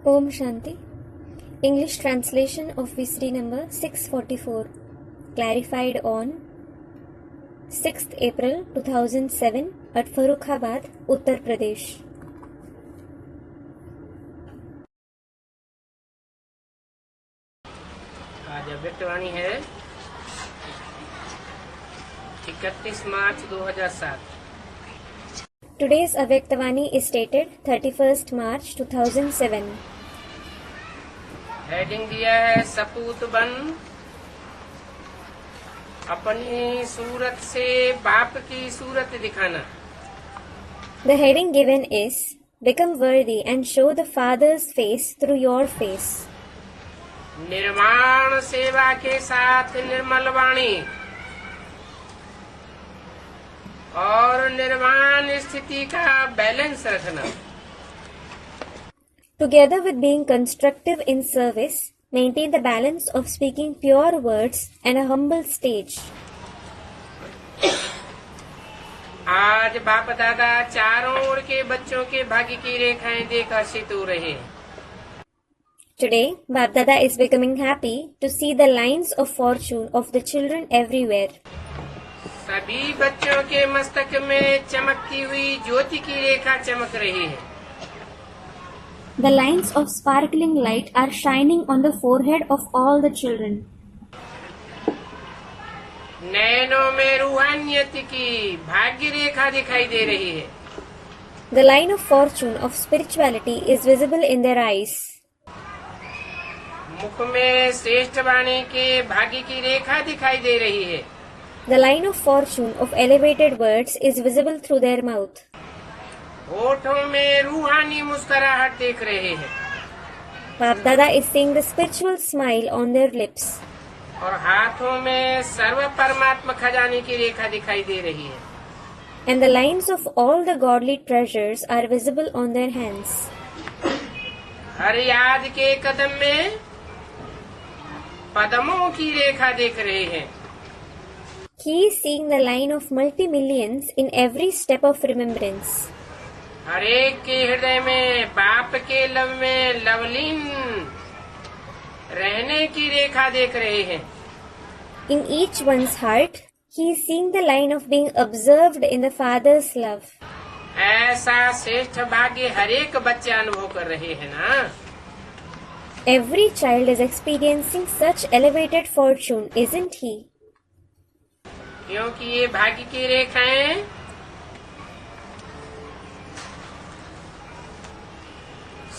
Om Shanti. English translation of Visri number 644, clarified on 6th April 2007 at Farrukhabad, Uttar Pradesh. आज अव्यक्तवाणी है 31 मार्च 2007। Today's Avyaktavani is dated 31st March 2007. Heading दिया है सपूत बन, अपनी सूरत से बाप की सूरत दिखाना। The heading given is Become worthy and show the Father's face through your face. निर्माण सेवा के साथ निर्मल वाणी और निर्माण स्थिति का बैलेंस रखना। Together with being constructive in service, maintain the balance of speaking pure words and a humble stage. आज बाप दादा चारों ओर के बच्चों के भाग्य की रेखाएं देख हर्षित हो रहे हैं। Today, Bap Dada is becoming happy to see the lines of fortune of the children everywhere. सभी बच्चों के मस्तक में चमकती हुई ज्योति की रेखा चमक रही है। The lines of sparkling light are shining on the forehead of all the children. नैनों में रूहानियत की भाग्य रेखा दिखाई दे रही है। The line of fortune of spirituality is visible in their eyes. मुख में श्रेष्ठ वाणी के भाग्य की रेखा दिखाई दे रही है। The line of fortune of elevated words is visible through their mouth. होठों में रूहानी मुस्कुराहट देख रहे हैं Bap Dada is seeing the spiritual smile on their lips. और हाथों में सर्व परमात्मा खजाने की रेखा दिखाई दे रही है। And the lines of all the godly treasures are visible on their hands. हर याद के कदम में पदमों की रेखा देख रहे हैं। He is seeing the line of multi-millions in every step of remembrance. हर एक के हृदय में बाप के लव में लवलीन रहने की रेखा देख रहे हैं। In each one's heart, he is seeing the line of being observed in the Father's love. ऐसा श्रेष्ठ भाग्य हर एक बच्चे अनुभव कर रहे हैं ना। Every child is experiencing such elevated fortune, isn't he? क्योंकि ये भाग्य की रेखाएं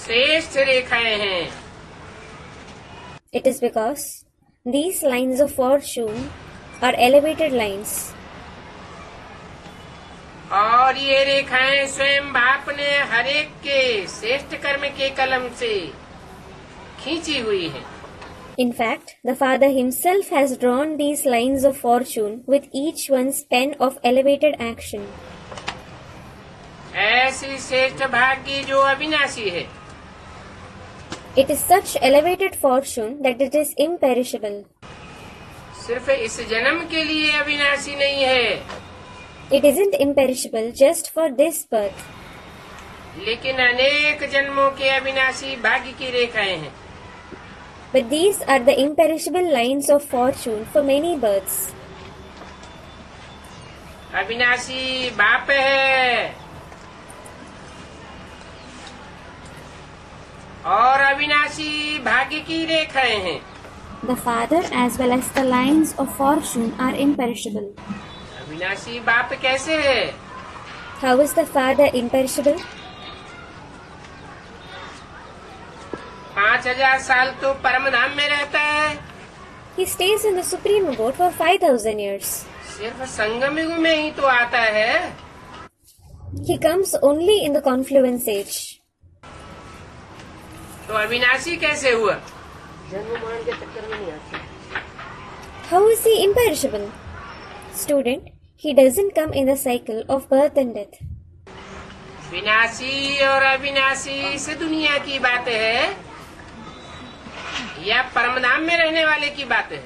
श्रेष्ठ रेखाएं हैं। It is because these lines of fortune are elevated lines. और ये रेखाएं स्वयं बाप ने हर एक के श्रेष्ठ कर्म के कलम से खींची हुई है। In fact, the Father himself has drawn these lines of fortune with each one's pen of elevated action. ऐसी श्रेष्ठ भाग्य जो अविनाशी है। It is such elevated fortune that it is imperishable. सिर्फ इस जन्म के लिए अविनाशी नहीं है, It isn't imperishable just for this birth. लेकिन अनेक जन्मों के अविनाशी भाग्य की रेखाएं हैं। But these are the imperishable lines of fortune for many births. अविनाशी बाप है और अविनाशी भाग्य की रेखाएं हैं। The Father as well as the lines of fortune are imperishable. अविनाशी बाप कैसे है? How is the Father imperishable? 5000 साल तो परम धाम में रहता है। He stays in the Supreme Abode for 5,000 years. सिर्फ संगम युग में ही तो आता है। He comes only in the confluence age. तो अविनाशी कैसे हुआ? जन्म मरण के चक्कर में नहीं आती। How is he imperishable? Student, he doesn't come in the cycle of birth and death. विनाशी और अविनाशी इस दुनिया की बात है या परमधाम में रहने वाले की बात है?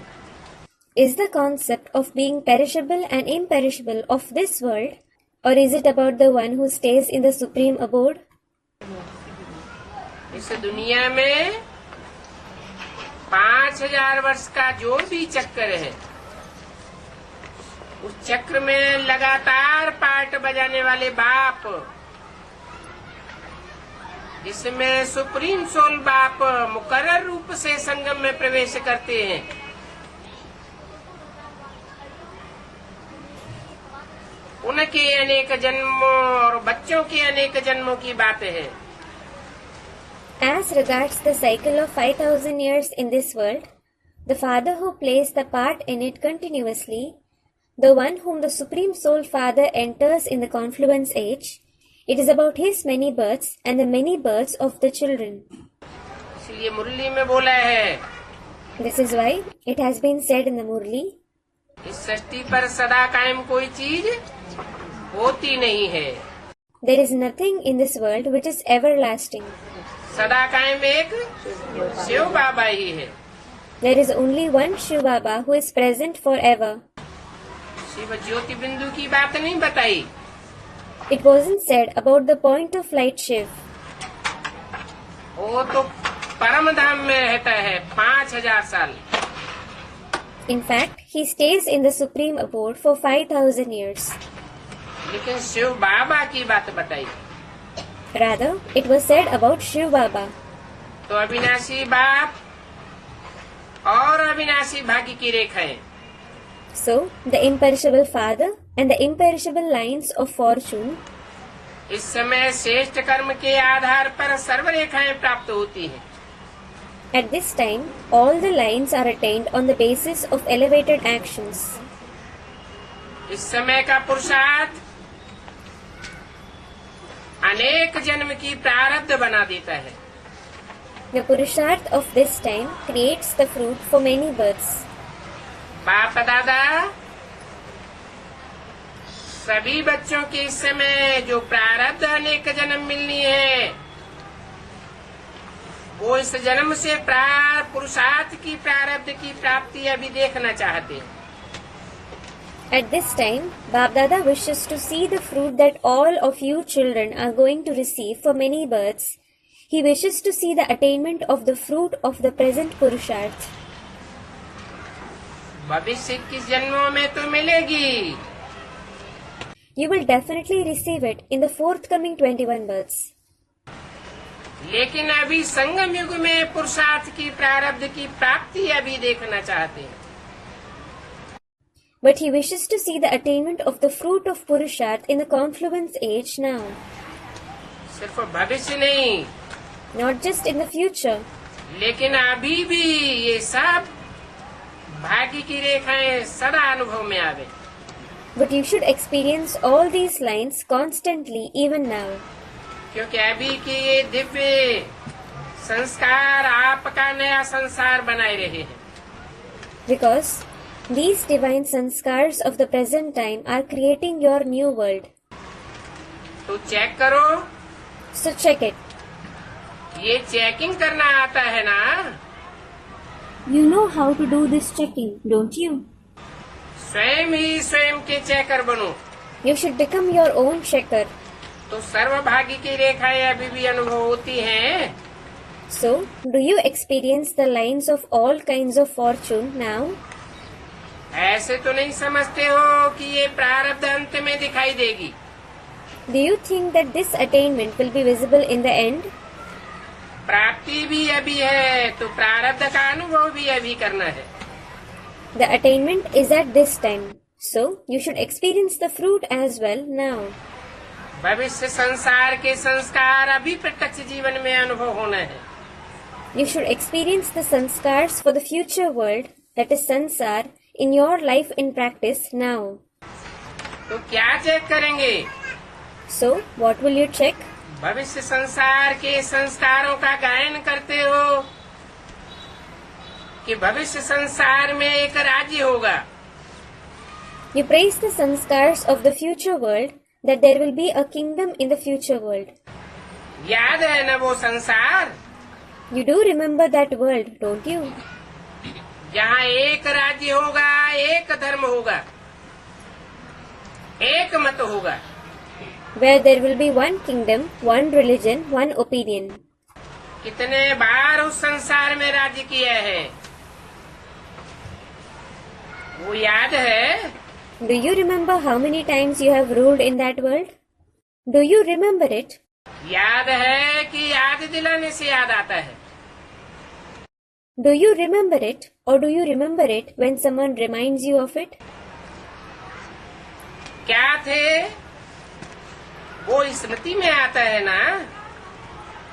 Is the concept of being perishable and imperishable of this world, or is it about the one who stays in the Supreme Abode? इस दुनिया में 5000 वर्ष का जो भी चक्र है, उस चक्र में लगातार पार्ट बजाने वाले बाप, जिसमें सुप्रीम सोल बाप मुकर्रर रूप से संगम में प्रवेश करते हैं, उनके अनेक जन्मों और बच्चों के अनेक जन्मों की बात है। As regards the cycle of 5000 years in this world, the Father who plays the part in it continuously, the one whom the Supreme Soul Father enters in the confluence age, it is about his many births and the many births of the children. इसलिए मुरली में बोला है, This is why it has been said in the Murli, इस सृष्टि पर सदा कायम कोई चीज होती नहीं है। there is nothing in this world which is everlasting. सदा कायम एक शिव बाबा ही है। There is only one Shiv Baba who is present forever. Shiv ज्योति बिंदु की बात नहीं बताई। It wasn't said about the point of light Shiv. वो तो परम धाम में रहता है 5000 साल। In fact, he stays in the supreme abode for 5000 years. लेकिन शिव बाबा की बात बताई। Rather, it was said about Shiv Baba. तो अविनाशी बाप और अविनाशी भाग्य की रेखाएं, So, the imperishable Father and the imperishable lines of fortune, इस समय श्रेष्ठ कर्म के आधार पर सर्व रेखाएं प्राप्त होती हैं। at this time, all the lines are attained on the basis of elevated actions. इस समय का पुरुषार्थ अनेक जन्म की प्रारब्ध बना देता है। The Purusharth of this time creates the fruit for many births. बाप दादा सभी बच्चों के इस समय जो प्रारब्ध अनेक जन्म मिलनी है, वो इस जन्म से पुरुषार्थ की प्रारब्ध की प्राप्ति अभी देखना चाहते हैं। At this time, Bap Dada wishes to see the fruit that all of you children are going to receive for many births. He wishes to see the attainment of the fruit of the present Purusharth. भविष्य के जन्मों में तो मिलेगी, You will definitely receive it in the forthcoming 21 births. लेकिन अभी संगम युग में पुरुषार्थ की प्रारब्ध की प्राप्ति अभी देखना चाहते हैं। But he wishes to see the attainment of the fruit of Purusharth in the confluence age now. सिर्फ भविष्य नहीं, Not just in the future, लेकिन अभी भी ये सब भाग्य की रेखाएं सदा अनुभव में आवे। but you should experience all these lines constantly even now. क्योंकि अभी के ये दिव्य संस्कार आपका नया संसार बनाए रहे हैं। Because these divine sanskars of the present time are creating your new world. तो चेक करो, So check it. ये चेकिंग करना आता है ना? You know how to do this checking, don't you? स्वयं ही स्वयं के चेकर बनो। You should become your own checker. तो सर्व भाग्य की रेखाएं अभी भी अनुभव होती हैं। So, do you experience the lines of all kinds of fortune now? ऐसे तो नहीं समझते हो कि ये प्रारब्ध अंत में दिखाई देगी? Do you think that this attainment will be visible in the end? प्राप्ति भी अभी है, तो प्रारब्ध का अनुभव भी अभी करना है। The attainment is at this time. So, you should experience the fruit as well now. भविष्य संसार के संस्कार अभी प्रत्यक्ष जीवन में अनुभव होना है। You should experience the sanskars for the future world, that is sansar, in your life in practice now. तो क्या चेक करेंगे? So, what will you check? भविष्य संसार के संस्कारों का गायन करते हो कि भविष्य संसार में एक राज्य होगा। You praise the sanskars of the future world, that there will be a kingdom in the future world. याद है ना वो संसार? You do remember that world, don't you? जहाँ एक राज्य होगा, एक धर्म होगा, एक मत होगा। Where there will be one kingdom, one religion, one opinion. कितने बार उस संसार में राज्य किया है वो याद है? Do you remember how many times you have ruled in that world? Do you remember it? याद है कि याद दिलाने से याद आता है? Do you remember it, or do you remember it when someone reminds you of it? क्या थे वो स्मृति में आता है ना?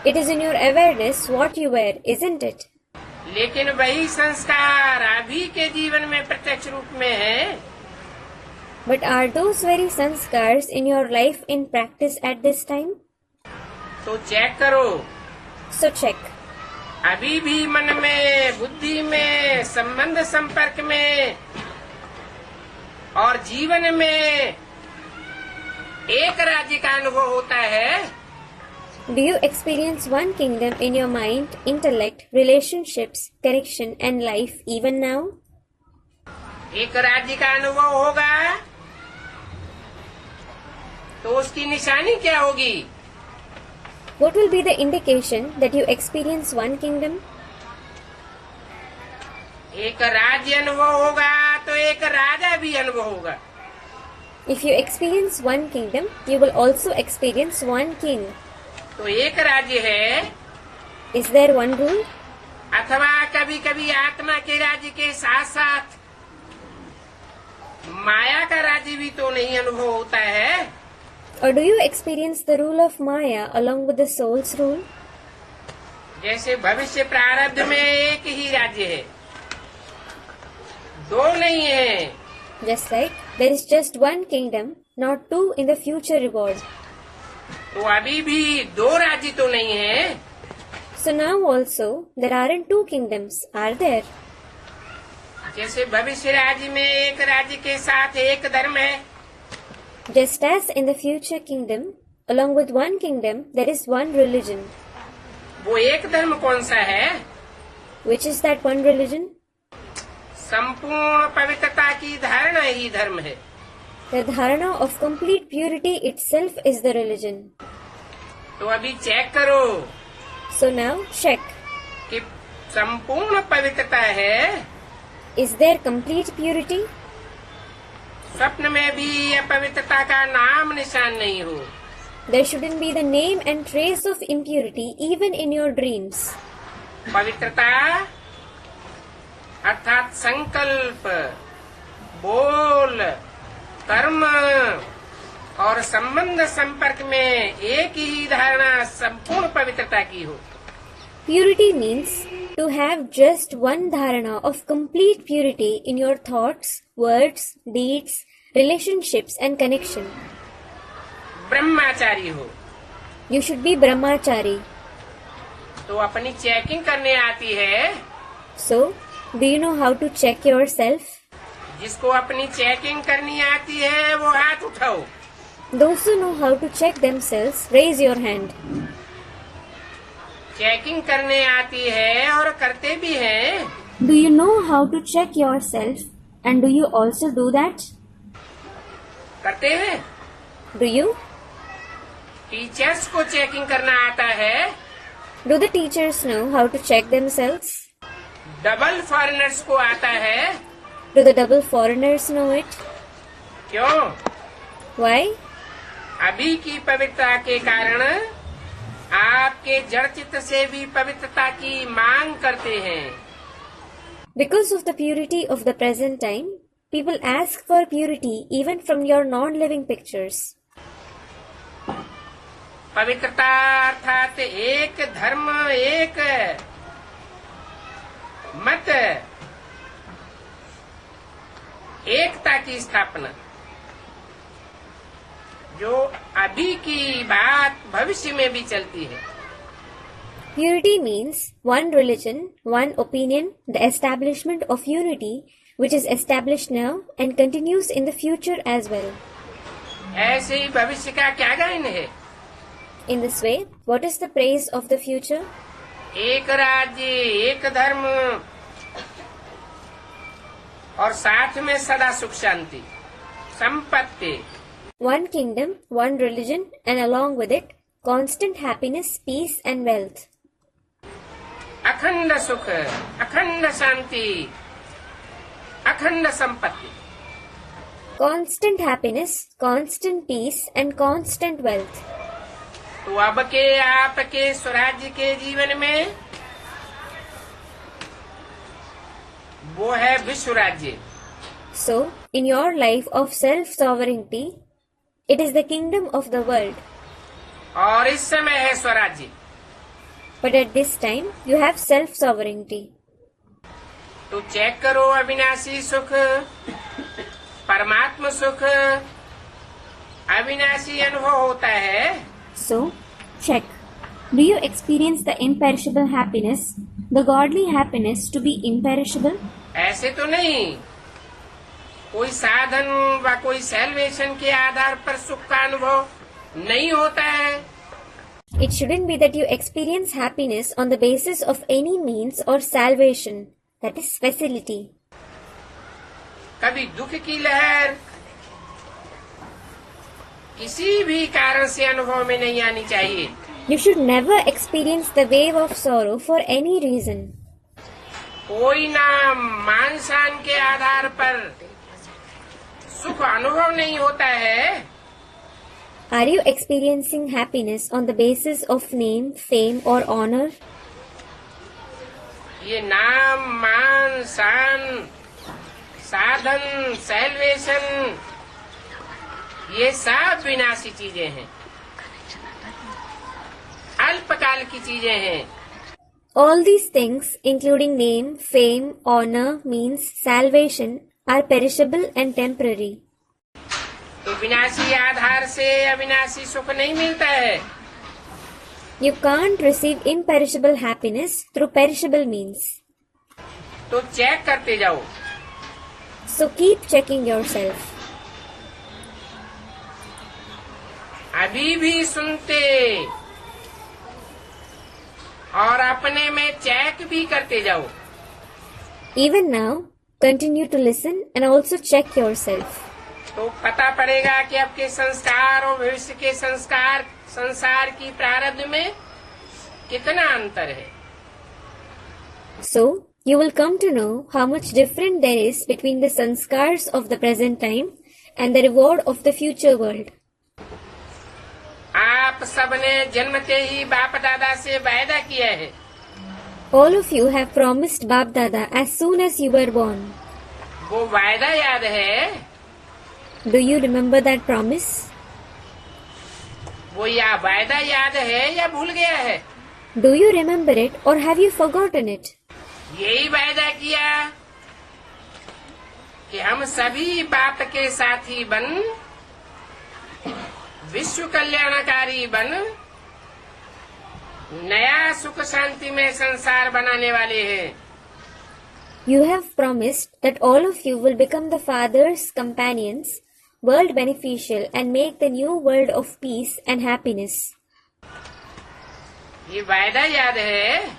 It is in your awareness what you were, isn't it? लेकिन वही संस्कार अभी के जीवन में प्रत्यक्ष रूप में है। But are those very sanskars in your life in practice at this time? तो चेक करो। So check. अभी भी मन में, बुद्धि में, संबंध संपर्क में और जीवन में एक राज्य का अनुभव होता है। Do you experience one kingdom in your mind, intellect, relationships, connection and life even now? एक राज्य का अनुभव होगा तो उसकी निशानी क्या होगी? What will be the indication that you experience one kingdom? एक राज्य अनुभव होगा तो एक राजा भी अनुभव होगा। If you experience one kingdom, you will also experience one king. तो एक राज्य है। Is there one rule? अथवा कभी कभी आत्मा के राज्य के साथ साथ माया का राज्य भी तो नहीं अनुभव होता है। Or do you experience the rule of Maya along with the soul's rule? जैसे भविष्य प्रारब्ध में एक ही राज्य है, दो नहीं है। Just like there is just one kingdom, not two in the future reward. तो अभी भी दो राज्य तो नहीं है। So now also there aren't two kingdoms, are there? जैसे भविष्य राज्य में एक राज्य के साथ एक धर्म है, Just as in the future kingdom, along with one kingdom, there is one religion. वो एक धर्म कौन सा है? Which is that one religion? संपूर्ण पवित्रता की धारणा ही धर्म है। The dharana of complete purity itself is the religion. तो अभी चेक करो So now check. कि संपूर्ण पवित्रता है। Is there complete purity? स्वप्न में भी अपवित्रता का नाम निशान नहीं हो। There shouldn't be the name and trace of impurity even in your dreams. पवित्रता अर्थात संकल्प, बोल, कर्म और संबंध संपर्क में एक ही धारणा संपूर्ण पवित्रता की हो। Purity means to have just one dharana of complete purity in your thoughts, words, deeds, relationships and connection. ब्रह्मचारी हो। You should be brahmachari. तो अपनी चेकिंग करने आती है। So, do you know how to check yourself? जिसको अपनी checking करनी आती है वो हाथ उठाओ। Those who know how to check themselves, raise your hand. Checking करने आती है और करते भी हैं। Do you know how to check yourself? And do you also do that? करते हैं। Do you? टीचर्स को चेकिंग करना आता है। Do the teachers know how to check themselves? Double foreigners को आता है। Do the double foreigners know it? क्यों? Why? अभी की पवित्रता के कारण आपके जड़ चित्त से भी पवित्रता की मांग करते हैं। Because of the purity of the present time, people ask for purity even from your non-living pictures. पवित्रता अर्थात एक धर्म, एक मत, एकता की स्थापना, जो अभी की बात भविष्य में भी चलती है। Purity means one religion, one opinion, the establishment of unity, which is established now and continues in the future as well. ऐसे ही भविष्य का क्या गायन है? In this way, what is the praise of the future? एक राज्य, एक धर्म और साथ में सदा सुख शांति, संपत्ति। One kingdom, one religion, and along with it, constant happiness, peace and wealth. अखंड सुख, अखंड शांति, अखंड संपत्ति। constant happiness, constant peace, and constant wealth. तो अब के आपके स्वराज्य के जीवन में वो है विश्व राज्य। So, in your life of self-sovereignty, it is the kingdom of the world. और इस समय है स्वराज्य। But at this time, you have self-sovereignty. तो चेक करो, अविनाशी सुख, परमात्म सुख, अविनाशी अनुभव होता है। So, check. Do you experience the imperishable happiness, the godly happiness to be imperishable? ऐसे तो नहीं, कोई साधन व कोई सैल्वेशन के आधार पर सुख का अनुभव नहीं होता है। It shouldn't be that you experience happiness on the basis of any means or salvation, that is facility. कभी दुख की लहर किसी भी कारण से अनुभव में नहीं आनी चाहिए। You should never experience the wave of sorrow for any reason. कोई ना मान शान के आधार पर सुख अनुभव नहीं होता है। Are you experiencing happiness on the basis of name, fame or honor? ये नाम, मान, शान, साधन, सैल्वेशन, ये सब विनाशी चीजें हैं, अल्पकाल की चीजें हैं। All these things, including name, fame, honor, means salvation, are perishable and temporary. तो विनाशी आधार से अविनाशी सुख नहीं मिलता है। You can't receive imperishable happiness through perishable means. तो चेक करते जाओ। So keep checking yourself. अभी भी सुनते और अपने में चेक भी करते जाओ। Even now, continue to listen and also check yourself. तो पता पड़ेगा कि आपके संस्कार और भविष्य के संस्कार संसार की प्रारब्ध में कितना अंतर है। So, you will come to know how much different there is between the sanskars of the present time and the reward of the future world. आप सबने जन्मते ही बाप दादा से वायदा किया है। All of you have promised Bap Dada as soon as you were born. वो वायदा याद है? Do you remember that promise? वो या वायदा याद है या भूल गया है? Do you remember it or have you forgotten it? यही वायदा किया कि हम सभी बाप के साथी बन, विश्व कल्याणकारी बन, नया सुख शांति में संसार बनाने वाले हैं। You have promised that all of you will become the Father's companions, world beneficial, and make the new world of peace and happiness. ये वायदा याद है?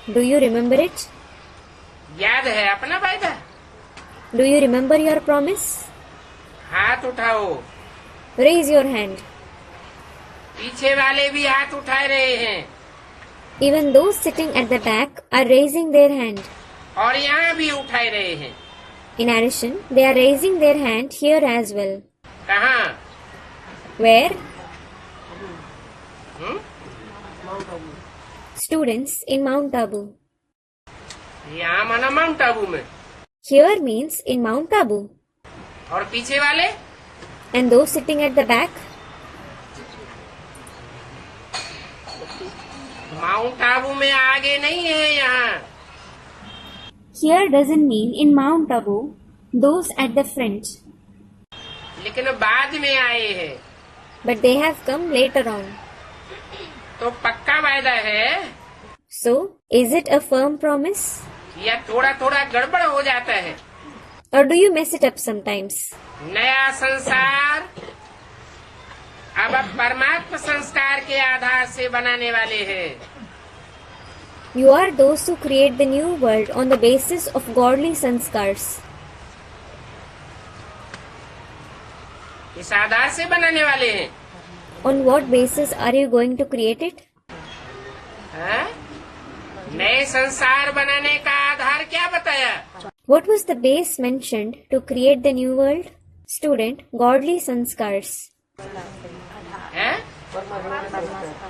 Do you remember it? याद है अपना वायदा? Do you remember your promise? हाथ उठाओ। Raise your hand. पीछे वाले भी हाथ उठा रहे हैं। Even those sitting at the back are raising their hand. और यहाँ भी उठा रहे हैं। In addition, they are raising their hand here as well. कहाँ? Where? Students in Mount Abu. यहाँ माना माउंट आबू में। Here means in Mount Abu. और पीछे वाले? And those sitting at the back? Mount Abu में आगे नहीं है यहाँ। Here doesn't mean in Mount Abu, those at the front. लेकिन बाद में आए हैं। But they have come later on. तो पक्का वायदा है So, is it a firm promise? या थोड़ा थोड़ा गड़बड़ हो जाता है? Or do you mess it up sometimes? नया संसार अब परमात्मा संस्कार के आधार से बनाने वाले हैं। You are those who create the new world on the basis of godly sanskars. इस आधार से बनाने वाले हैं। On what basis are you going to create it? हैं? नए संसार बनाने का आधार क्या बताया? What was the base mentioned to create the new world? Student, godly sanskars. है?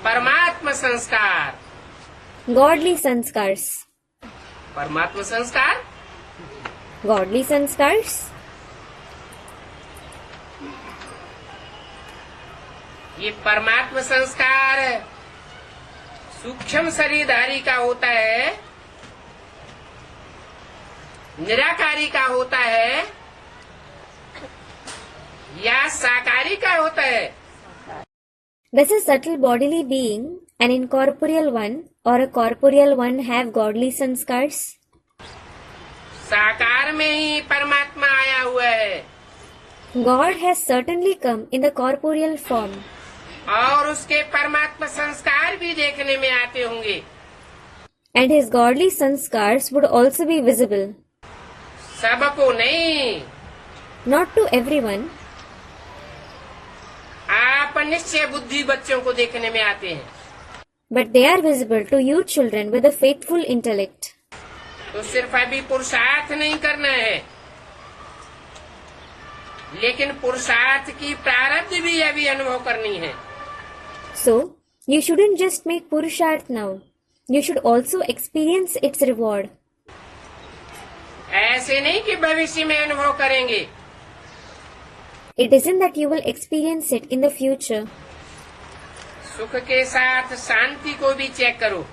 परमात्मा संस्कार। Godly sanskars. परमात्मा संस्कार, Godly sanskars. ये परमात्मा संस्कार सूक्ष्म शरीरधारी का होता है, निराकारी का होता है या साकारी का होता है? Does a subtle bodily being, an incorporeal one, or a corporeal one have godly sanskars? साकार में ही परमात्मा आया हुआ है God has certainly come in the corporeal form, और उसके परमात्मा संस्कार भी देखने में आते होंगे। and his godly sanskars would also be visible. सबको नहीं, Not to everyone, आप निश्चय बुद्धि बच्चों को देखने में आते हैं, but they are visible to you children with a faithful intellect. तो सिर्फ अभी पुरुषार्थ नहीं करना है, लेकिन पुरुषार्थ की प्रारब्ध भी अभी अनुभव करनी है। So, you shouldn't just make Purusharth now. You should also experience its reward. ऐसे नहीं कि भविष्य में अनुभव करेंगे। It isn't that you will experience it in the future. सुख के साथ शांति को भी चेक करो।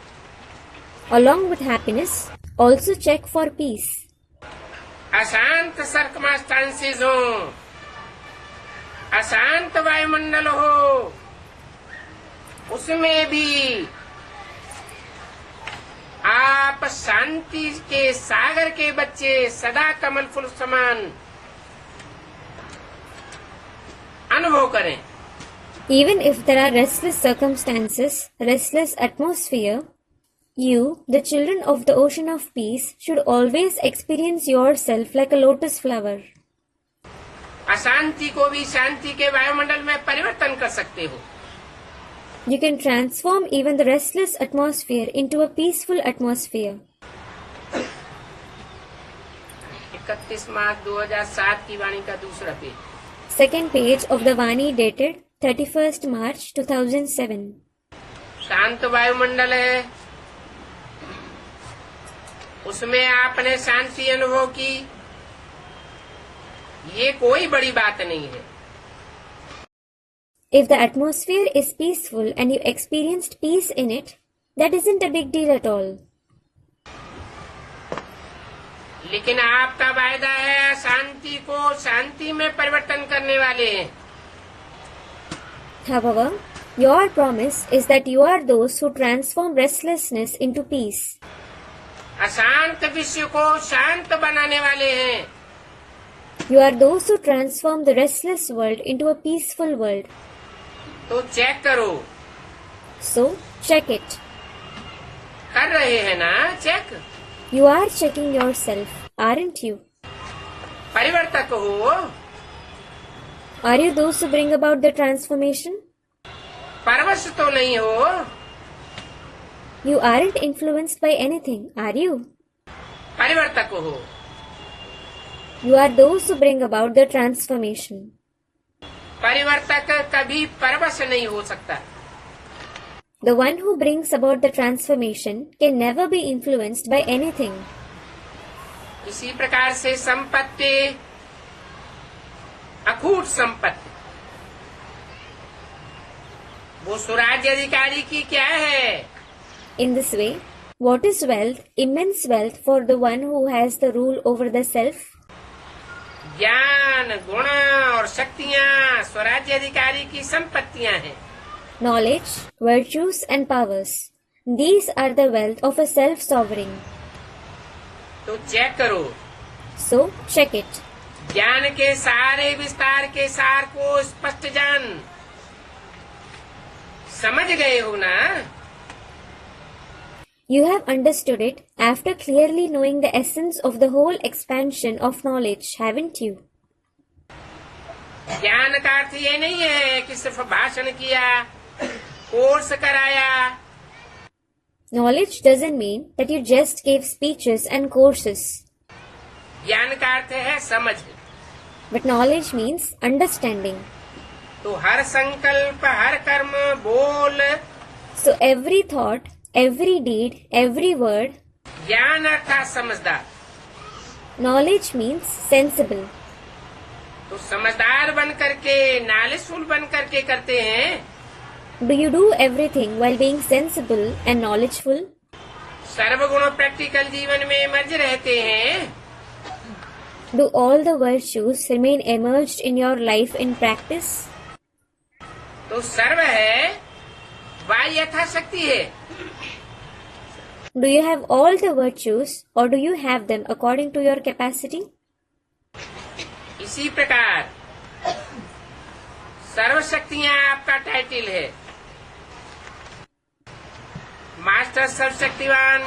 Along with happiness, also check for peace. अशांत सर्कमस्टांसेस हो, अशांत वायुमंडल हो, उसमें भी आप शांति के सागर के बच्चे सदा कमल फूल समान अनुभव करें। Even if there are restless circumstances, restless atmosphere, you, the children of the ocean of peace, should always experience yourself like a lotus flower. अशांति को भी शांति के वायुमंडल में परिवर्तन कर सकते हो। You can transform even the restless atmosphere into a peaceful atmosphere. 31 मार्च 2007 की वाणी का दूसरा page. Second page of the Vani dated 31st March 2007. शांत वायुमंडल है, उसमें आपने शांति अनुभव की, ये कोई बड़ी बात नहीं है। If the atmosphere is peaceful and you experienced peace in it, that isn't a big deal at all. लेकिन आपका वायदा है शांति को शांति में परिवर्तन करने वाले हैं। However, your promise is that you are those who transform restlessness into peace. अशांत विश्व को शांत बनाने वाले हैं। You are those who transform the restless world into a peaceful world. तो चेक करो। So, check it. कर रहे हैं ना check? You are checking yourself, aren't you? परिवर्तक हो। Are you those who bring about the transformation? परवश तो नहीं हो। You aren't influenced by anything, are you? परिवर्तक हो। You are those who bring about the transformation. परिवर्तक कभी परवश नहीं हो सकता। The one who brings about the transformation can never be influenced by anything. इसी प्रकार से संपत्ति, अखूट संपत्ति, वो स्वराज्य अधिकारी की क्या है? In this way, what is wealth, immense wealth for the one who has the rule over the self? ज्ञान, गुण और शक्तियाँ स्वराज्य अधिकारी की संपत्तियाँ हैं। Knowledge, virtues and powers. These are the wealth of a self-sovereign. तो चेक करो। So, check it. ज्ञान के सारे विस्तार के सार को स्पष्ट जान, समझ गए हो ना? You have understood it after clearly knowing the essence of the whole expansion of knowledge, haven't you? ज्ञान का अर्थ ये नहीं है कि सिर्फ भाषण किया, कोर्स कराया। Knowledge doesn't mean that you just gave speeches and courses, ज्ञान का अर्थ है समझ। but knowledge means understanding. तो हर संकल्प, हर कर्म, बोल, So every thought, every deed, every word, ज्ञान अर्थात समझदार। knowledge means sensible. तो समझदार बन करके, नॉलेजफुल बन करके करते हैं। Do you do everything while being sensible and knowledgeful? सर्वगुण प्रैक्टिकल जीवन में मर्ज रहते हैं। Do all the virtues remain emerged in your life in practice? तो सर्व है, वह यथाशक्ति है। Do you have all the virtues or do you have them according to your capacity? इसी प्रकार सर्वशक्तियां आपका टाइटल है। मास्टर सर्वशक्तिवान,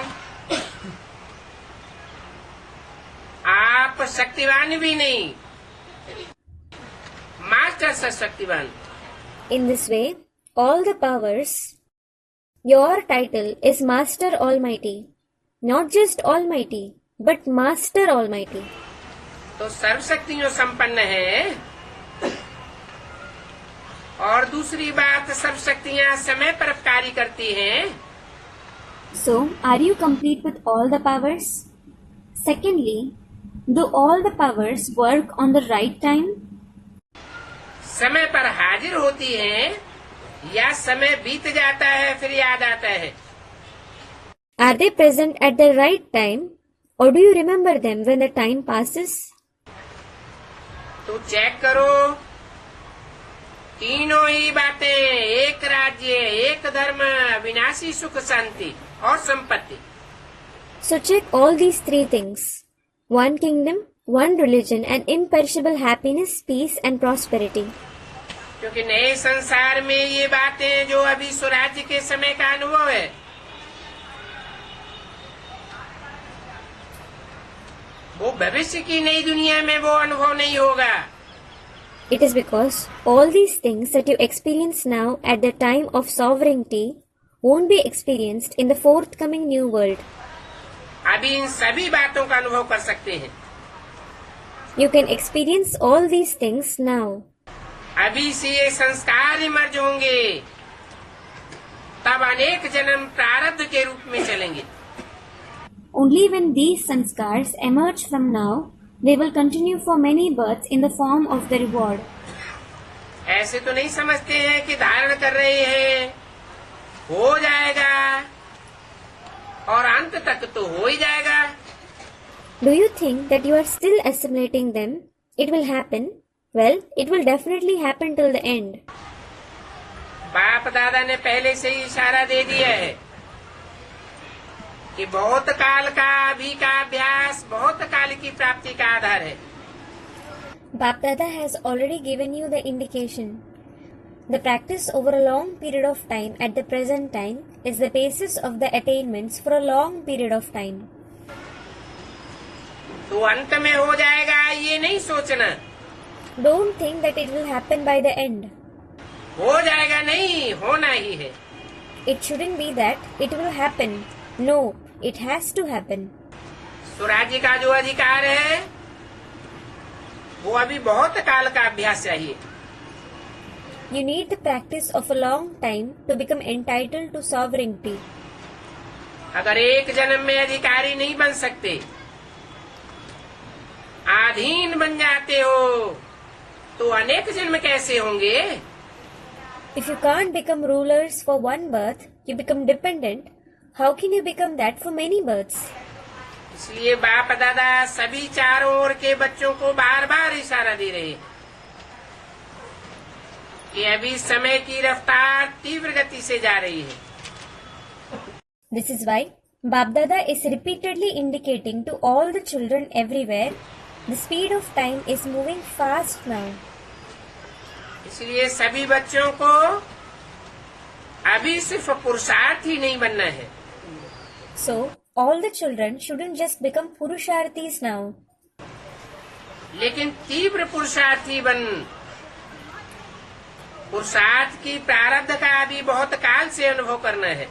आप शक्तिवान भी नहीं, मास्टर सर्वशक्तिवान। In this way, all the powers, your title is Master Almighty. Not just Almighty, but Master Almighty. तो सर्वशक्तियों संपन्न है। और दूसरी बात, सर्वशक्तियां समय पर कार्य करती हैं। So, are you complete with all the powers? Secondly, do all the powers work on the right time? समय पर हाजिर होती हैं या समय बीत जाता है फिर याद आता है? Are they present at the right time or do you remember them when the time passes? तो चेक करो, तीनों ही बातें, एक राज्य, एक धर्म, विनाशी सुख शांति और संपत्ति। So check all these three things. One kingdom, one religion and imperishable happiness, peace and prosperity. क्योंकि नए संसार में ये बातें जो अभी स्वराज्य के समय का अनुभव है, वो भविष्य की नई दुनिया में वो अनुभव नहीं होगा। It is because all these things that you experience now at the time of sovereignty won't be experienced in the forthcoming new world. अभी इन सभी बातों का अनुभव कर सकते हैं। You can experience all these things now. अभी से ये संस्कार इमर्ज होंगे, तब अनेक जन्म प्रारब्ध के रूप में चलेंगे। Only when these sanskars emerge from now, they will continue for many births in the form of the reward. ऐसे तो नहीं समझते हैं कि धारण कर रहे हैं, हो जाएगा और अंत तक तो हो ही जाएगा। Do you think that you are still assimilating them? It will happen. Well, it will definitely happen till the end. बाप दादा ने पहले से ही इशारा दे दिया है कि बहुत काल का अभी का अभ्यास बहुत काल की प्राप्ति का आधार है। Bap Dada has already given you the indication. The practice over a long period of time at the present time is the basis of the attainments for a long period of time. तो अंत में हो जाएगा ये नहीं सोचना। Don't think that it will happen by the end. हो जाएगा नहीं, होना ही है। It shouldn't be that it will happen. No, it has to happen. स्वराज्य का जो अधिकार है वो अभी बहुत काल का अभ्यास चाहिए। You need the practice of a long time to become entitled to sovereignty. अगर एक जन्म में अधिकारी नहीं बन सकते, अधीन बन जाते हो, तो अनेक जन्म कैसे होंगे? If you can't become rulers for one birth, you become dependent. How can you become that for many births? इसलिए बाप दादा सभी चारों ओर के बच्चों को बार बार इशारा दे रहे हैं कि अभी समय की रफ्तार तीव्र गति से जा रही है। This is why Bap Dada is repeatedly indicating to all the children everywhere, the speed of time is moving fast now. इसलिए सभी बच्चों को अभी सिर्फ पुरुषार्थ ही नहीं बनना है। So, all the children shouldn't just become Purusharthis now. लेकिन तीव्र पुरुषार्थी बन। पुरुषार्थ की प्रारब्ध का अभी बहुत काल से अनुभव करना है।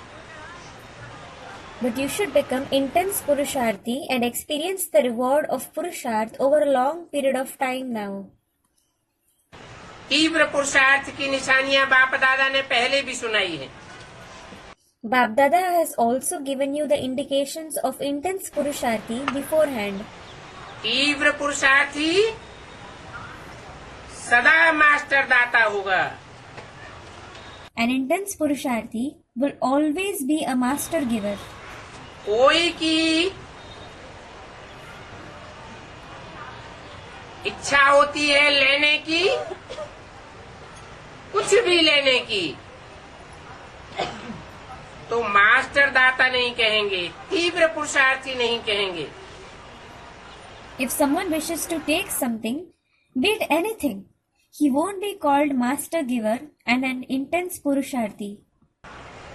But you should become intense Purusharthi and experience the reward of Purusharth over a long period of time now. तीव्र पुरुषार्थ की निशानियां बाप दादा ने पहले भी सुनाई है। Bap Dada has also given you the indications of intense Purusharthi beforehand. तीव्र पुरुषार्थी सदा मास्टर दाता होगा। An intense Purusharthi will always be a master giver. कोई की इच्छा होती है लेने की, कुछ भी लेने की, तो मास्टर दाता नहीं कहेंगे, तीव्र पुरुषार्थी नहीं कहेंगे। If someone wishes to take something, be it anything, he won't be called master giver and an intense Purusharthi.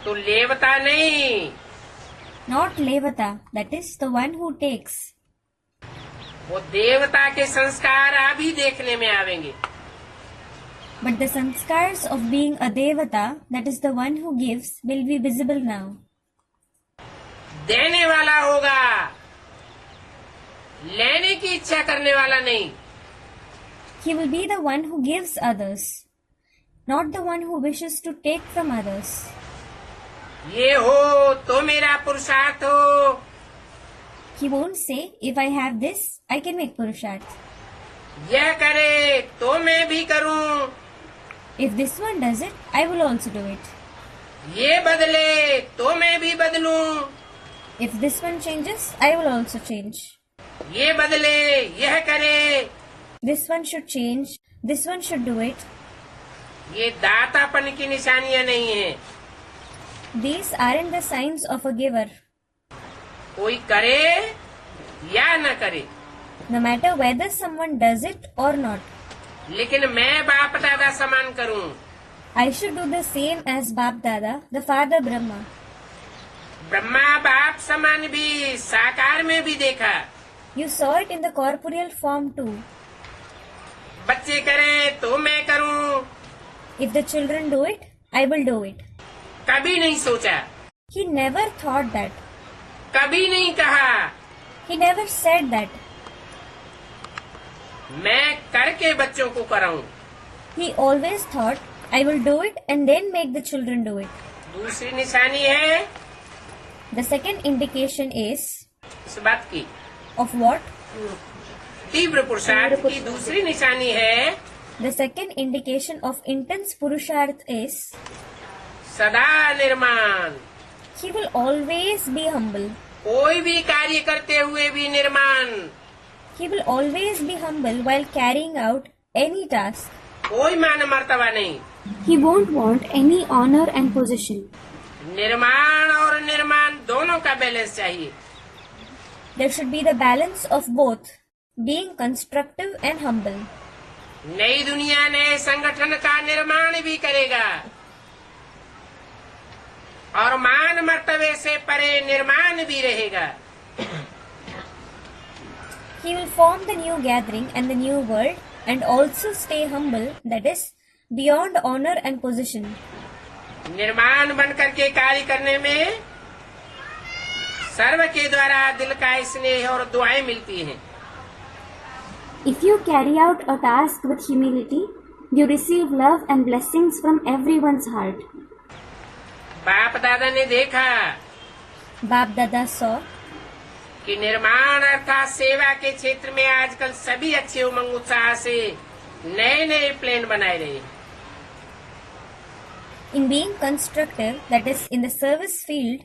तो लेवता नहीं, Not Levata, that is the one who takes. वो देवता के संस्कार अभी देखने में आवेंगे। But the sanskars of being a Devata, that is the one who gives, will be visible now. देने वाला होगा, लेने की इच्छा करने वाला नहीं। He will be the one who gives others, not the one who wishes to take from others. ये हो तो मेरा पुरुषार्थ हो। He won't say, if I have this, I can make Purusharth. यह करे तो मैं भी करूं। If this one does it, I will also do it. ये बदले तो मैं भी बदलूं। If this one changes, I will also change. ये बदले, यह करे। This one should change, this one should do it. ये दातापन की निशानियां नहीं है। These aren't the signs of a giver. कोई करे या न करे, No matter whether someone does it or not, लेकिन मैं बाप दादा समान करूं। I should do the same as Bap Dada, the father Brahma. Brahma बाप समान भी साकार में भी देखा। You saw it in the corporeal form too. बच्चे करें तो मैं करूं, If the children do it, I will do it. कभी नहीं सोचा, He never thought that. कभी नहीं कहा He never said that. मैं करके बच्चों को कराऊं। He always thought, I will do it and then make the children do it. दूसरी निशानी है The second indication is इस बात की, of what? तीव्र पुरुषार्थ की दूसरी निशानी है The second indication of intense Purusharth is सदा निर्माण। he will always be humble. कोई भी कार्य करते हुए भी निर्माण, He will always be humble while carrying out any task. कोई मान मर्तबा नहीं। He won't want any honor and position. निर्माण और निर्माण दोनों का बैलेंस चाहिए। There should be the balance of both, being constructive and humble. नई दुनिया नए संगठन का निर्माण भी करेगा और मान मर्तबे से परे निर्माण भी रहेगा। He will form the new gathering and the new world and also stay humble, that is, beyond honor and position. निर्माण बन करके कार्य करने में सर्व के द्वारा दिल का स्नेह और दुआएं मिलती हैं। If you carry out a task with humility, you receive love and blessings from everyone's heart. बाप दादा ने देखा Bap Dada saw कि निर्माण अर्थात सेवा के क्षेत्र में आजकल सभी अच्छे उमंग उत्साह से नए नए प्लान बनाए रहे हैं। in being constructive, that is, in the service field,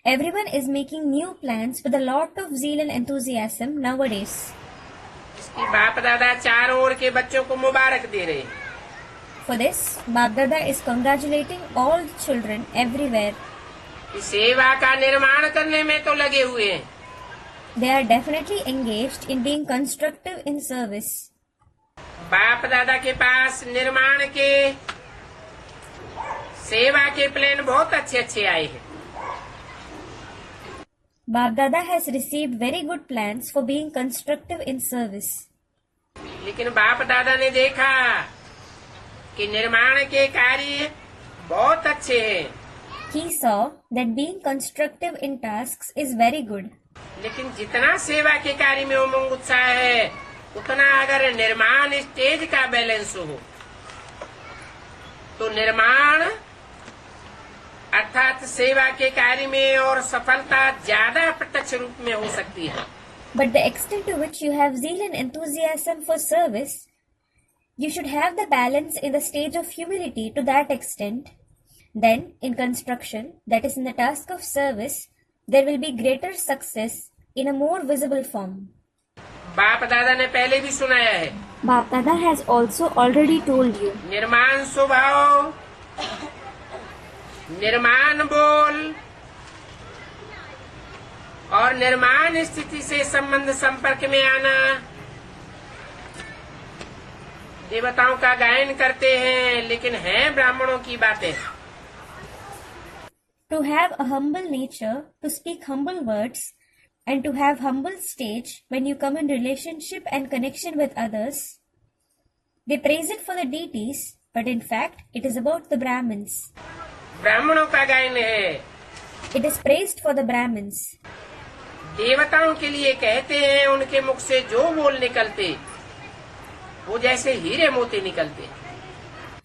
everyone is making new plans with a lot of zeal and enthusiasm nowadays. इसकी बाप दादा चारों ओर के बच्चों को मुबारक दे रहे हैं। For this, Bap Dada is congratulating all the children everywhere. कि सेवा का निर्माण करने में तो लगे हुए हैं। They are definitely engaged in being constructive in service. बाप दादा के पास निर्माण के सेवा के प्लान बहुत अच्छे अच्छे आए हैं। Bap Dada has received very good plans for being constructive in service. लेकिन बाप दादा ने देखा कि निर्माण के कार्य बहुत अच्छे हैं, He saw that being constructive in tasks is very good. लेकिन जितना सेवा के कार्य में उमंग उत्साह है, उतना अगर निर्माण स्टेज का बैलेंस हो तो निर्माण अर्थात सेवा के कार्य में और सफलता ज्यादा प्रत्यक्ष रूप में हो सकती है. But the extent to which you have zeal and enthusiasm for service, you should have the balance in the stage of humility to that extent. Then, in construction, that is in the task of service, there will be greater success in a more visible form. बाप दादा ने पहले भी सुनाया है. Bap Dada has also already told you. निर्माण स्वभाव, निर्माण बोल और निर्माण स्थिति से संबंध संपर्क में आना. देवताओं का गायन करते हैं, लेकिन हैं ब्राह्मणों की बातें. To have a humble nature, to speak humble words, and to have humble stage when you come in relationship and connection with others. They praise it for the deities, but in fact, it is about the Brahmins. ब्राह्मणों का गायन है. It is praised for the Brahmins. देवताओं के लिए कहते हैं, उनके मुख से जो बोल निकलते वो जैसे हीरे मोती निकलते.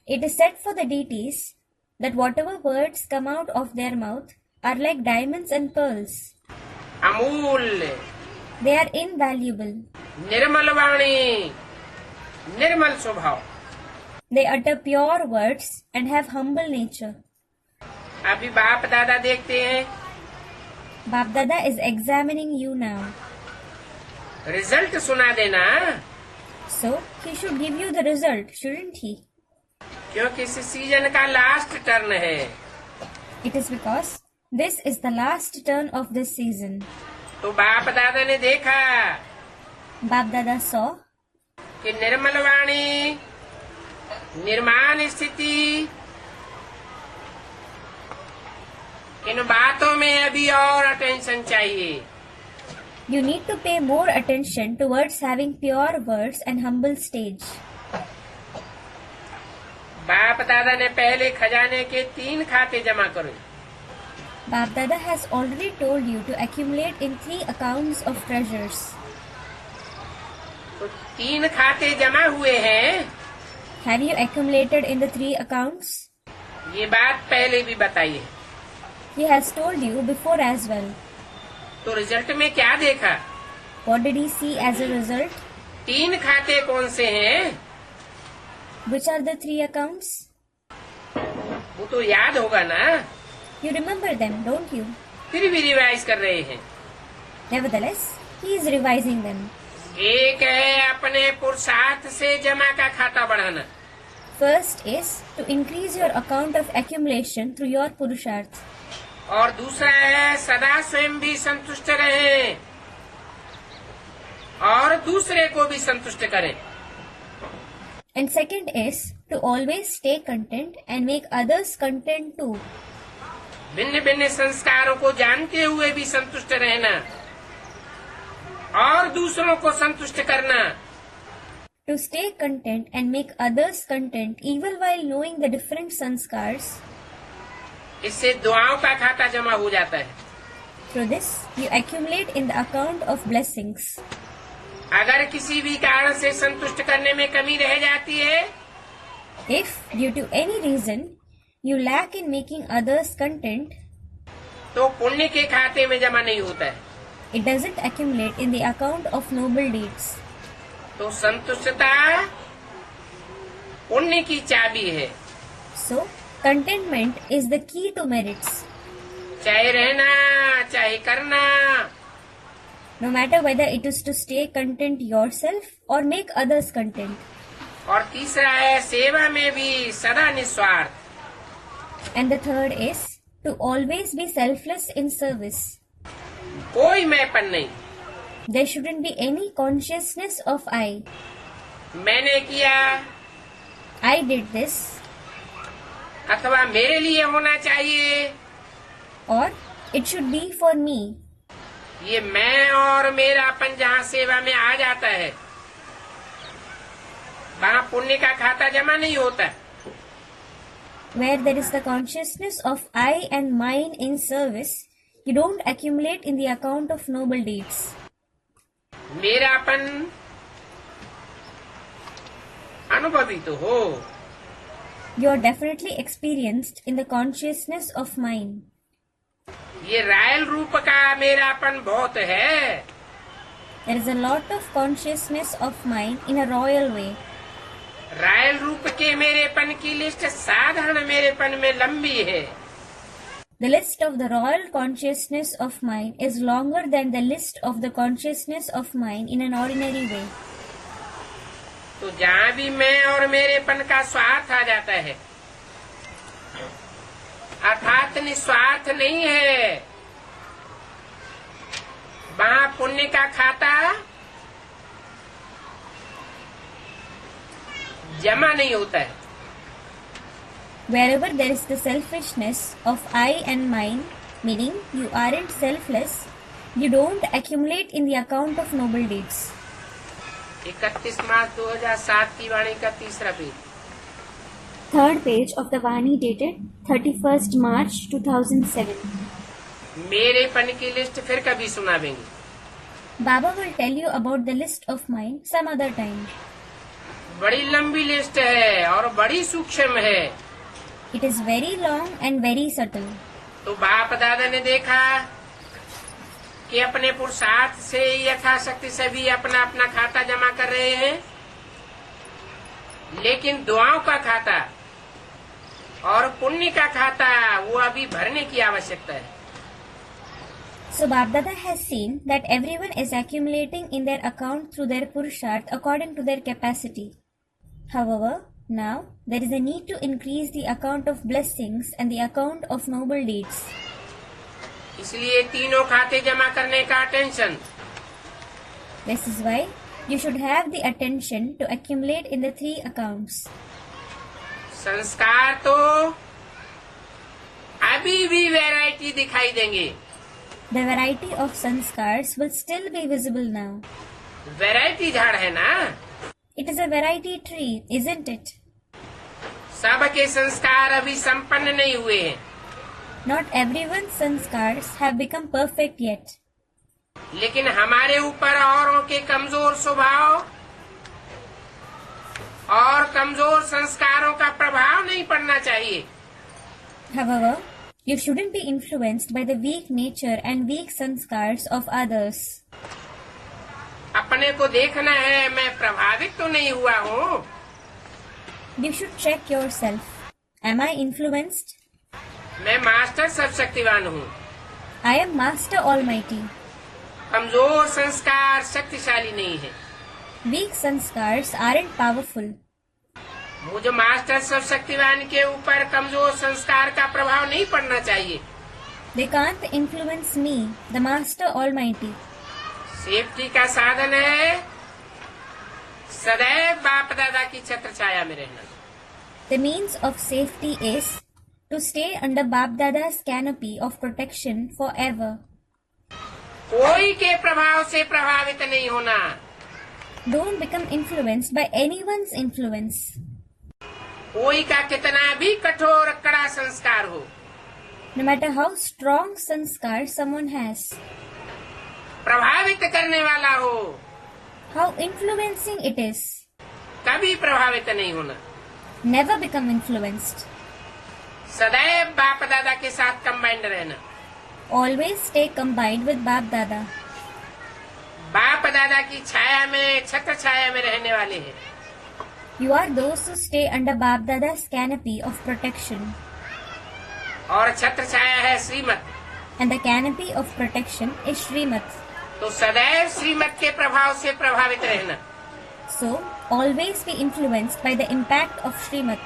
It is said for the deities that whatever words come out of their mouth are like diamonds and pearls. अमूल्य, They are invaluable. निर्मल वाणी, निर्मल स्वभाव. They utter pure words and have humble nature. अभी बाप दादा देखते हैं, Bap Dada is examining you now. Result सुना देना. So, he should give you the result, shouldn't he? क्योंकि इस सीजन का लास्ट टर्न है. It is because this is the last turn of this season. तो बाप दादा ने देखा Bap Dada saw कि निर्मल वाणी, निर्माण स्थिति, इन बातों में अभी और अटेंशन चाहिए. you need to pay more attention towards having pure words and humble stage. बाप दादा ने पहले खजाने के 3 खाते जमा करो. Bap Dada has already told you to accumulate in 3 accounts of treasures. तो 3 खाते जमा हुए हैं. Have you accumulated in the 3 accounts? ये बात पहले भी बताई है. He has told you before as well. तो रिजल्ट में क्या देखा? What did he see as a result? 3 खाते कौन से हैं? Which are the 3 accounts? वो तो याद होगा ना. You remember them, don't you? फिर भी रिवाइज कर रहे हैं. Nevertheless, he is revising them. एक है अपने पुरुषार्थ से जमा का खाता बढ़ाना. First is to increase your account of accumulation through your Purusharth. और दूसरा है सदा स्वयं भी संतुष्ट रहें और दूसरे को भी संतुष्ट करें. And second is to always stay content and make others content too. भिन्न भिन्न संस्कारों को जानते हुए भी संतुष्ट रहना और दूसरों को संतुष्ट करना. To stay content and make others content even while knowing the different sanskars. इससे दुआओं का खाता जमा हो जाता है. Through this, you accumulate in the account of blessings. अगर किसी भी कारण से संतुष्ट करने में कमी रह जाती है, If, due to any reason, you lack in making others content, तो पुण्य के खाते में जमा नहीं होता है. it doesn't accumulate in the account of noble deeds. तो संतुष्टता पुण्य की चाबी है. So, contentment is the key to merits. चाहे रहना चाहे करना. No matter whether it is to stay content yourself or make others content. और तीसरा है सेवा में भी सदा निस्वार्थ. And the third is to always be selfless in service. कोई मैंपन नहीं. There shouldn't be any consciousness of I. मैंने किया I did this, अथवा मेरे लिए होना चाहिए. or it should be for me. ये मैं और मेरापन जहाँ सेवा में आ जाता है, वहाँ पुण्य का खाता जमा नहीं होता. where there is the consciousness of I and mine in service, you don't accumulate in the account of noble deeds. मेरापन अनुभवी तो हो, You are definitely experienced in the consciousness of mine. ये रायल रूप का मेरापन बहुत है। There is a lot of consciousness of mine in a royal way. Royal रूप के मेरेपन की लिस्ट साधारण मेरेपन में लंबी है। The list of the royal consciousness of mine is longer than the list of the consciousness of mine in an ordinary way. तो जहाँ भी मैं और मेरेपन का स्वार्थ आ जाता है, अर्थात निस्वार्थ नहीं है, वहाँ पुण्य का खाता जमा नहीं होता है। Wherever there is the selfishness of I and mine, meaning you aren't selfless, you don't accumulate in the account of noble deeds. 31 मार्च 2007 की वाणी का तीसरा page. Third page of the Vani dated 31st March 2007. मेरेपन की list फिर कभी सुनावेंगे। Baba will tell you about the list of mine some other time. बड़ी लंबी list है और बड़ी सूक्ष्म है। It is very long and very subtle. तो बाप दादा ने देखा कि अपने पुरुषार्थ से यथाशक्ति सभी अपना अपना खाता जमा कर रहे हैं, लेकिन दुआओं का खाता और पुण्य का खाता वो अभी भरने की आवश्यकता है। So Bapdada has seen that everyone is accumulating in their account through their Purusharth according to their capacity. However, now there is a need to increase the account of blessings and the account of noble deeds. इसलिए तीनों खाते जमा करने का attention. This is why you should have the attention to accumulate in the 3 accounts. संस्कार तो अभी भी वैरायटी दिखाई देंगे। The variety of sanskars will still be visible now. Variety झाड़ है ना, It is a variety tree, isn't it? सबके संस्कार अभी संपन्न नहीं हुए हैं। Not everyone's sanskars have become perfect yet. लेकिन हमारे ऊपर औरों के कमजोर स्वभाव और कमजोर संस्कारों का प्रभाव नहीं पड़ना चाहिए। However, you shouldn't be influenced by the weak nature and weak sanskars of others. अपने को देखना है, मैं प्रभावित तो नहीं हुआ हूँ। You should check yourself. Am I influenced? मैं मास्टर सर्वशक्तिवान हूँ। I am Master Almighty. कमजोर संस्कार शक्तिशाली नहीं है। Weak sanskars aren't powerful. मुझे मास्टर सर्वशक्तिवान के ऊपर कमजोर संस्कार का प्रभाव नहीं पड़ना चाहिए। They can't influence me, the Master Almighty. Safety का साधन है सदैव बाप दादा की छत्र छाया में रहना। The means of safety is to stay under Bap Dada's canopy of protection forever. कोई के प्रभाव से प्रभावित नहीं होना। Don't become influenced by anyone's influence. कोई का कितना भी कठोर कड़ा संस्कार हो, No matter how strong sanskar someone has, प्रभावित करने वाला हो, how influencing it is, कभी प्रभावित नहीं होना। never become influenced. सदैव बाप दादा के साथ कंबाइंड रहना। Always stay combined with Bap Dada. बाप दादा की छाया में छत्र छाया में रहने वाले हैं। You are those who stay under Bap Dada's canopy of protection. और छत्र छाया है श्रीमत। And the canopy of protection is Srimad. तो सदैव श्रीमत के प्रभाव से प्रभावित रहना। So, always be influenced by the impact of Srimad.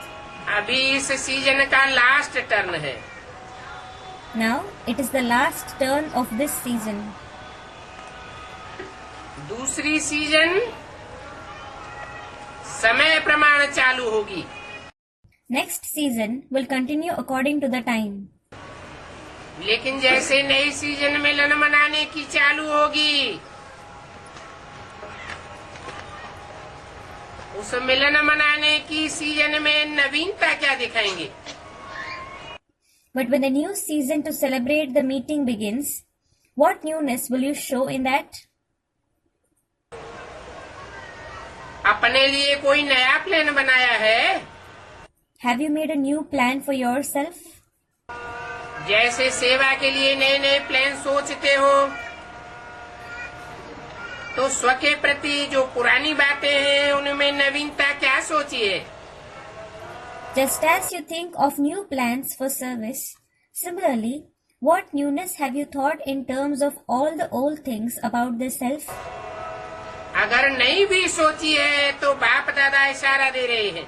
अभी इस सीजन का लास्ट टर्न है। Now, it is the last turn of this season. दूसरी सीजन समय प्रमाण चालू होगी। Next season will continue according to the time. लेकिन जैसे नई सीजन मिलन मनाने की चालू होगी, उस मिलन मनाने की सीजन में नवीनता क्या दिखाएंगे? But when the new season to celebrate the meeting begins, what newness will you show in that? अपने लिए कोई नया प्लान बनाया है? Have you made a new plan for yourself? जैसे सेवा के लिए नए नए प्लान सोचते हो, तो स्व के प्रति जो पुरानी बातें हैं उनमें नवीनता क्या सोचिए? Just as you think of new plans for service, similarly, what newness have you thought in terms of all the old things about the self? अगर नहीं भी सोची है तो बाप दादा इशारा दे रहे हैं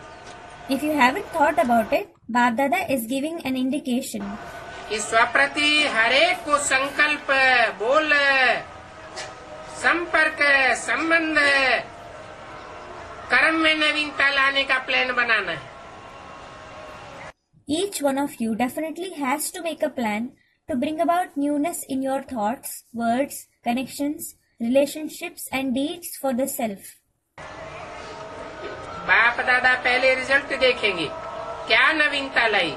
If you haven't thought about it, Bap Dada is giving an indication. कि स्वप्रति हरेक को संकल्प, बोल, संपर्क, संबंध, कर्म में नवीनता लाने का प्लान बनाना है. Each one of you definitely has to make a plan to bring about newness in your thoughts, words, connections, relationships and deeds for the self. बाप दादा पहले रिजल्ट देखेंगे, क्या नवीनता लाई.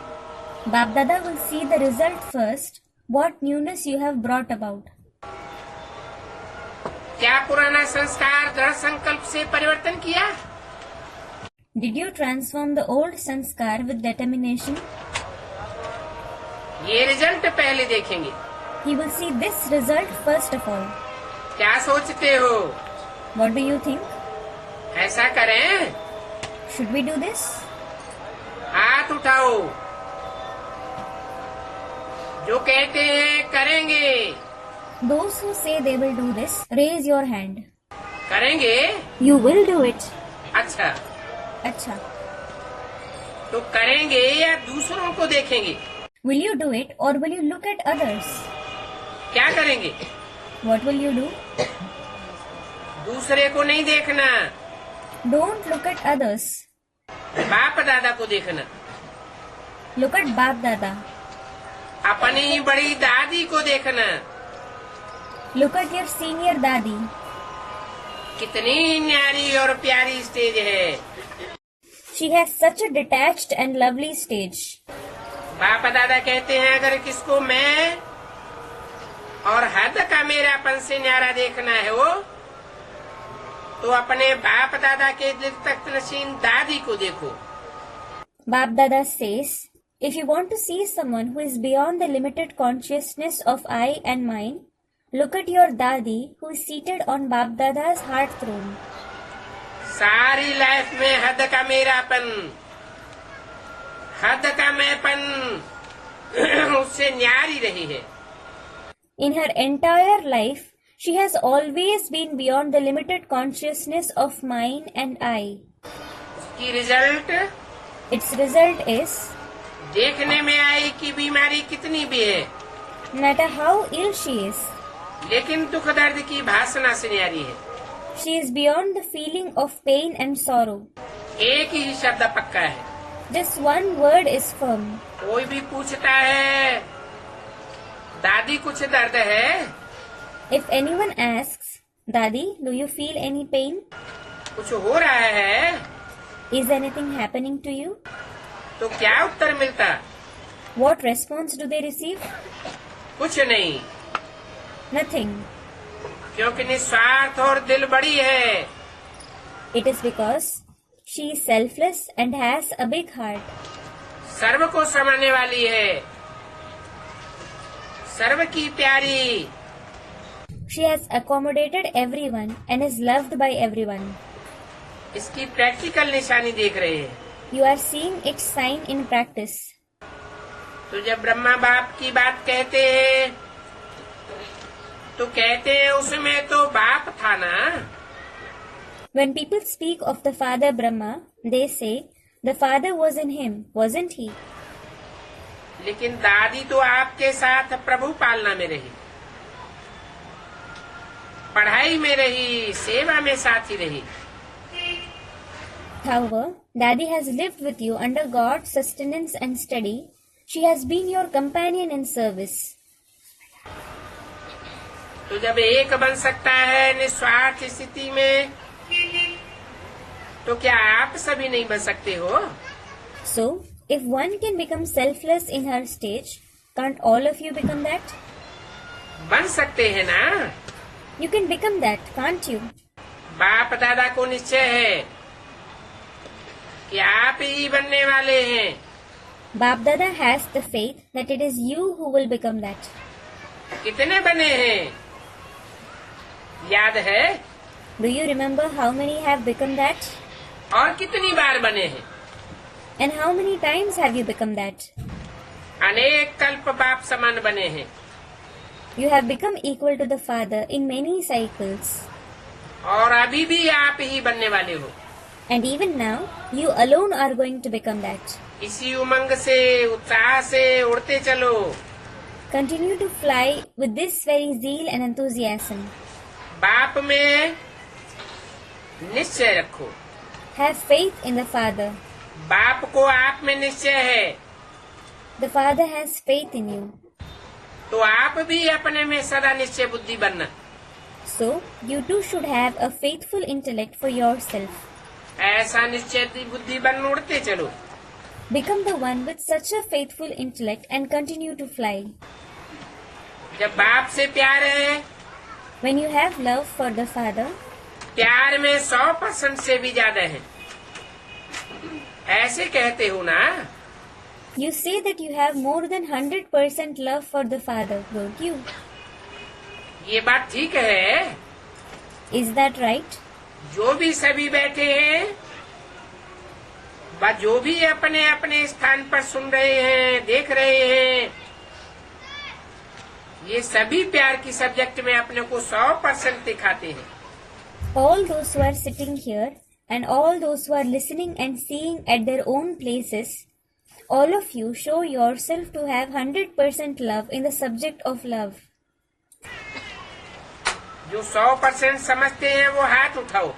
Bap Dada will see the result first, what newness you have brought about. क्या पुराना संस्कार दृढ़ संकल्प से परिवर्तन किया? Did you transform the old sanskar with determination? ये रिजल्ट पहले देखेंगे. He will see this result first of all. क्या सोचते हो? What do you think? ऐसा करें? Should we do this? हाथ उठाओ. जो कहते हैं करेंगे. Those who say they will do this, raise your hand. करेंगे? You will do it. अच्छा, Acha. तो करेंगे या दूसरों को देखेंगे? Will you do it or will you look at others? क्या करेंगे? What will you do? दूसरे को नहीं देखना, Don't look at others. बाप दादा को देखना. Look at Bap Dada. अपनी बड़ी दादी को देखना. Look at your senior Dadi. कितनी न्यारी और प्यारी स्टेज है. She has such a detached and lovely stage. बाप दादा कहते हैं अगर किसको मैं और हद का मेरापन से न्यारा देखना है वो, तो अपने बाप दादा के दिल तक नशीन दादी को देखो. Bap Dada says, if you want to see someone who is beyond the limited consciousness of I and mine, look at your Dadi who is seated on Bap Dada's heart throne. सारी life में हद का मेरापन, हद का मैंपन उससे न्यारी रही है. In her entire life, she has always been beyond the limited consciousness of mine and I. उसकी रिजल्ट, Its result is, देखने में आई कि बीमारी कितनी भी है, no matter how ill she is, लेकिन दुख दर्द की भाषणा से न्यारी है. she is beyond the feeling of pain and sorrow. एक ही शब्द पक्का है. Just one word is firm. कोई भी पूछता है दादी कुछ दर्द है, If anyone asks, Dadi, do you feel any pain? कुछ हो रहा है, Is anything happening to you? तो क्या उत्तर मिलता? What response do they receive? कुछ नहीं, Nothing. क्योंकि निस्वार्थ और दिल बड़ी है. It is because she is selfless and has a big heart. सर्व को समाने वाली है, सर्व की प्यारी. She has accommodated everyone and is loved by everyone. इसकी प्रैक्टिकल निशानी देख रहे हैं. You are seeing its sign in practice. तो जब ब्रह्मा बाप की बात कहते हैं तो कहते हैं उसमें तो बाप था ना. When people speak of the Father Brahma, they say, the Father was in him, wasn't he? लेकिन दादी तो आपके साथ प्रभु पालना में रही, पढ़ाई में रही, सेवा में साथी रही. However, Daddy has lived with you under God's sustenance and study. She has been your companion in service. तो जब एक बन सकता है निस्वार्थ स्थिति में, तो क्या आप सभी नहीं बन सकते हो? So, If one can become selfless in her stage, can't all of you become that? बन सकते हैं ना? You can become that, can't you? बाप दादा को निश्चय है कि आप ही बनने वाले हैं। Bap Dada has the faith that it is you who will become that. कितने बने हैं? याद है? Do you remember how many have become that? और कितनी बार बने हैं? And how many times have you become that? अनेक कल्प बाप समान बने हैं। You have become equal to the Father in many cycles. और अभी भी आप ही बनने वाले हो। And even now, you alone are going to become that. इसी उमंग से, उत्साह से उड़ते चलो। Continue to fly with this very zeal and enthusiasm. बाप में निश्चय रखो। Have faith in the Father. बाप को आप में निश्चय है, The Father has faith in you. तो आप भी अपने में सदा निश्चय बुद्धि बनना। So, you too should have a faithful intellect for yourself. ऐसा निश्चय बुद्धि बन उड़ते चलो। Become the one with such a faithful intellect and continue to fly. जब बाप से प्यार है, When you have love for the Father, प्यार में 100% से भी ज्यादा है। ऐसे कहते हो ना? you say that you have more than 100% love for the Father, don't you? ये बात ठीक है? Is that right? जो भी सभी बैठे हैं, व जो भी अपने अपने स्थान पर सुन रहे हैं, देख रहे हैं, ये सभी प्यार की सब्जेक्ट में अपने को 100% दिखाते हैं। All those who are sitting here and all those who are listening and seeing at their own places, all of you show yourself to have 100% love in the subject of love. जो 100% समझते हैं वो हाथ उठाओ।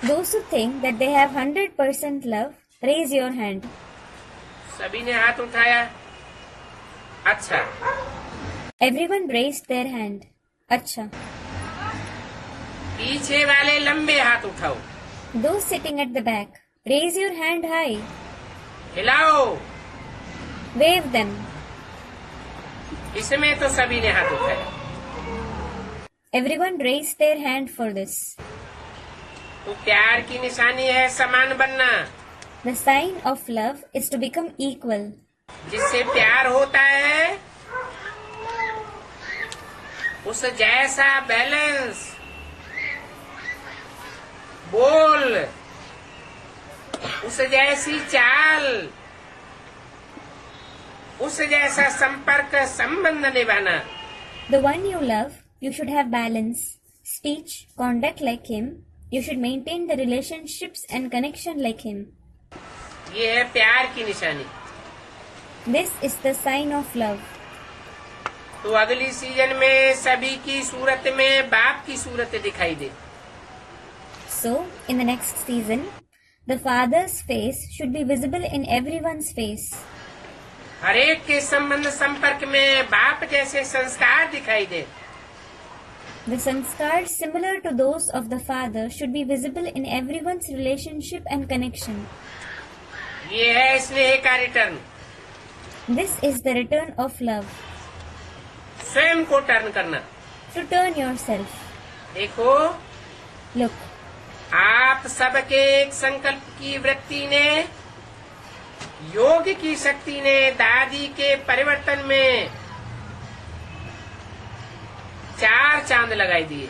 Those who think that they have 100% love, raise your hand. सभी ने हाथ उठाया। अच्छा, Everyone raised their hand. Acha. पीछे वाले लंबे हाथ उठाओ। Those sitting at the back, raise your hand high. हिलाओ। Wave them. इसमें तो सभी ने हाथ उठाया। Everyone raised their hand for this. तो प्यार की निशानी है समान बनना। The sign of love is to become equal. जिससे प्यार होता है, उस जैसा बैलेंस, बोल, उस जैसी चाल, उस जैसा संपर्क संबंध निभाना। The one you love, you should have balance, speech, conduct like him. You should maintain the relationships and connection like him. ये है प्यार की निशानी। This is the sign of love. तो अगली सीजन में सभी की सूरत में बाप की सूरत दिखाई दे। So, in the next season, the Father's face should be visible in everyone's face. हर एक के संबंध संपर्क में बाप जैसे संस्कार दिखाई दे। The sanskars similar to those of the Father should be visible in everyone's relationship and connection. ये है स्नेह का return. This is the return of love. स्वयं को टर्न करना। To turn yourself. देखो, Look, आप सबके एक संकल्प की वृत्ति ने, योग की शक्ति ने दादी के परिवर्तन में 4 चांद लगाई दिए।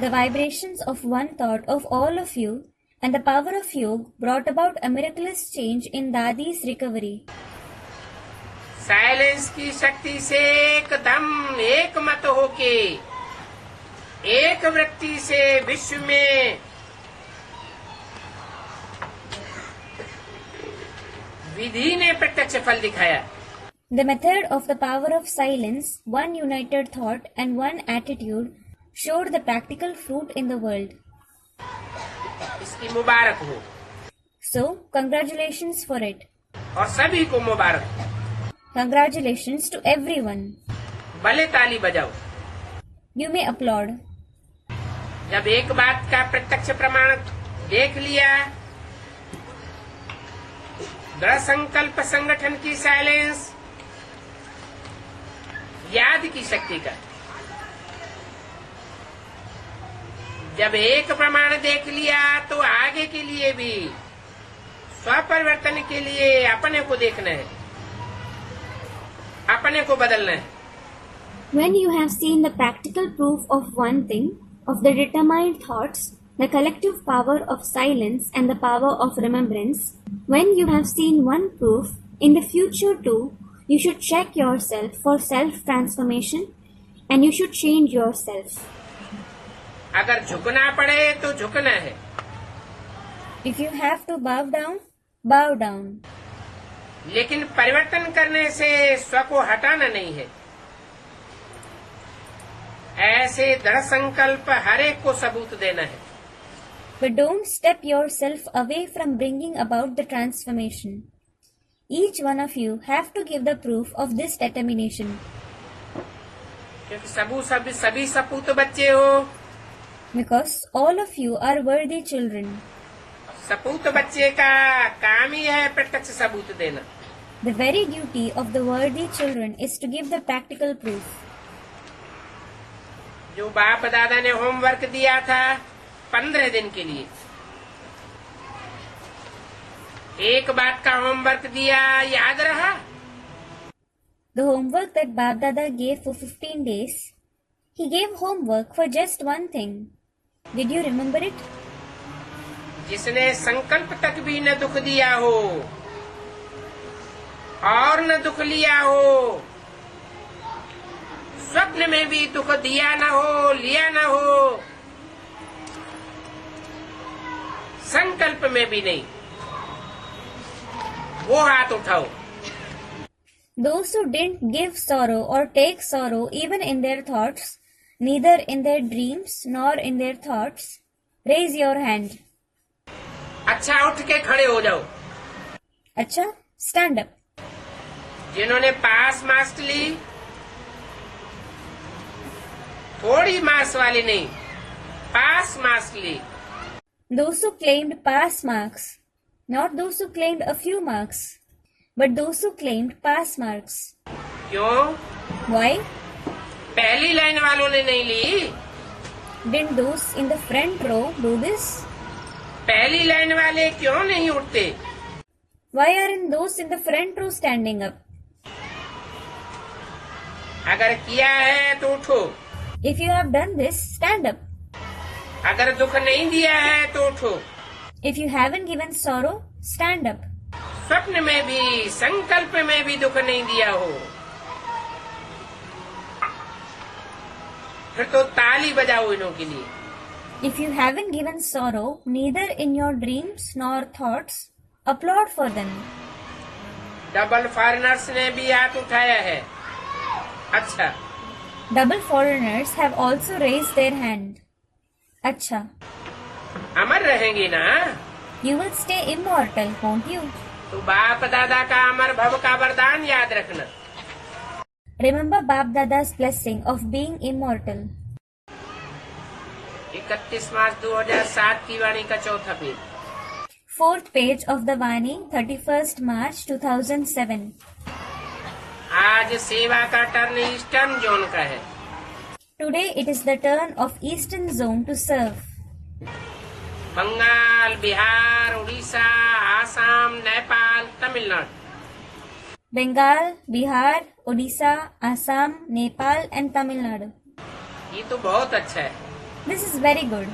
the vibrations of one thought of all of you and the power of yoga brought about a miraculous change in Dadi's recovery. Silence की शक्ति से एकदम एक मत होके एक वृत्ति से विश्व में विधि ने प्रत्यक्ष फल दिखाया। The method of the power of silence, one united thought and one attitude showed the practical fruit in the world. इसकी मुबारक हो। So, congratulations for it. और सभी को मुबारक। Congratulations to everyone. भले ताली बजाओ। You may applaud. जब एक बात का प्रत्यक्ष प्रमाण देख लिया दृढ़ संकल्प संगठन की साइलेंस, याद की शक्ति का। जब एक प्रमाण देख लिया तो आगे के लिए भी स्वपरिवर्तन के लिए अपने को देखना है, अपने को बदलना है। When you have seen the practical proof of one thing, of the determined thoughts, the collective power of silence and the power of remembrance, when you have seen one proof, in the future too, you should check yourself for self-transformation and you should change yourself. अगर झुकना पड़े तो झुकना है। If you have to bow down, bow down. लेकिन परिवर्तन करने से स्व को हटाना नहीं है। ऐसे दृढ़ संकल्प हर एक को सबूत देना है। But don't step yourself away from bringing about the transformation. Each one of you have to give the proof of this determination. क्योंकि सभी सपूत बच्चे हो। Because all of you are worthy children. सपूत बच्चे का काम ही है प्रत्यक्ष सबूत देना। The very duty of the worthy children is to give the practical proof. जो बाप दादा ने होमवर्क दिया था 15 दिन के लिए, एक बात का होमवर्क दिया, याद रहा? The homework that Bap Dada gave for 15 days, he gave homework for just one thing. Did you remember it? जिसने संकल्प तक भी न दुख दिया हो और न दुख लिया हो, स्वप्न में भी दुख दिया न हो, लिया न हो, संकल्प में भी नहीं, वो हाथ उठाओ। Those who didn't give sorrow or take sorrow even in their thoughts, neither in their dreams nor in their thoughts, raise your hand. अच्छा, उठ के खड़े हो जाओ। अच्छा, stand up. जिन्होंने पास मार्क्स ली, थोड़ी मार्क्स वाली नहीं, पास मार्क्स ली। Those who claimed pass marks, not those who claimed a few marks, but those who claimed pass marks. क्यों? Why? पहली लाइन वालों ने नहीं ली। Didn't those in the front row do this? पहली line वाले क्यों नहीं उठते? Why aren't those in the front row standing up? अगर किया है तो उठो। If you have done this, stand up. अगर दुख नहीं दिया है तो उठो। If you haven't given sorrow, stand up. स्वप्न में भी, संकल्प में भी दुख नहीं दिया हो, फिर तो ताली बजाओ इन्हों के लिए। If you haven't given sorrow, neither in your dreams nor thoughts, applaud for them. Double foreigners ने भी हाथ उठाया है। अच्छा, Double foreigners have also raised their hand. अच्छा, अमर रहेंगी ना? you will stay immortal, won't you? तो बाप दादा का अमर भव का वरदान याद रखना। Remember Bap Dada's blessing of being immortal. 31 मार्च 2007 की वाणी का चौथा page. 4th page of the Vani, 31st March 2007. आज सेवा का टर्न ईस्टर्न जोन का है। Today it is the turn of Eastern Zone to serve. Bengal, Bihar, Orissa, Assam, Nepal, Tamil Nadu. Bengal, Bihar, Odisha, Assam, Nepal and Tamil Nadu. ये तो बहुत अच्छा है। This is very good.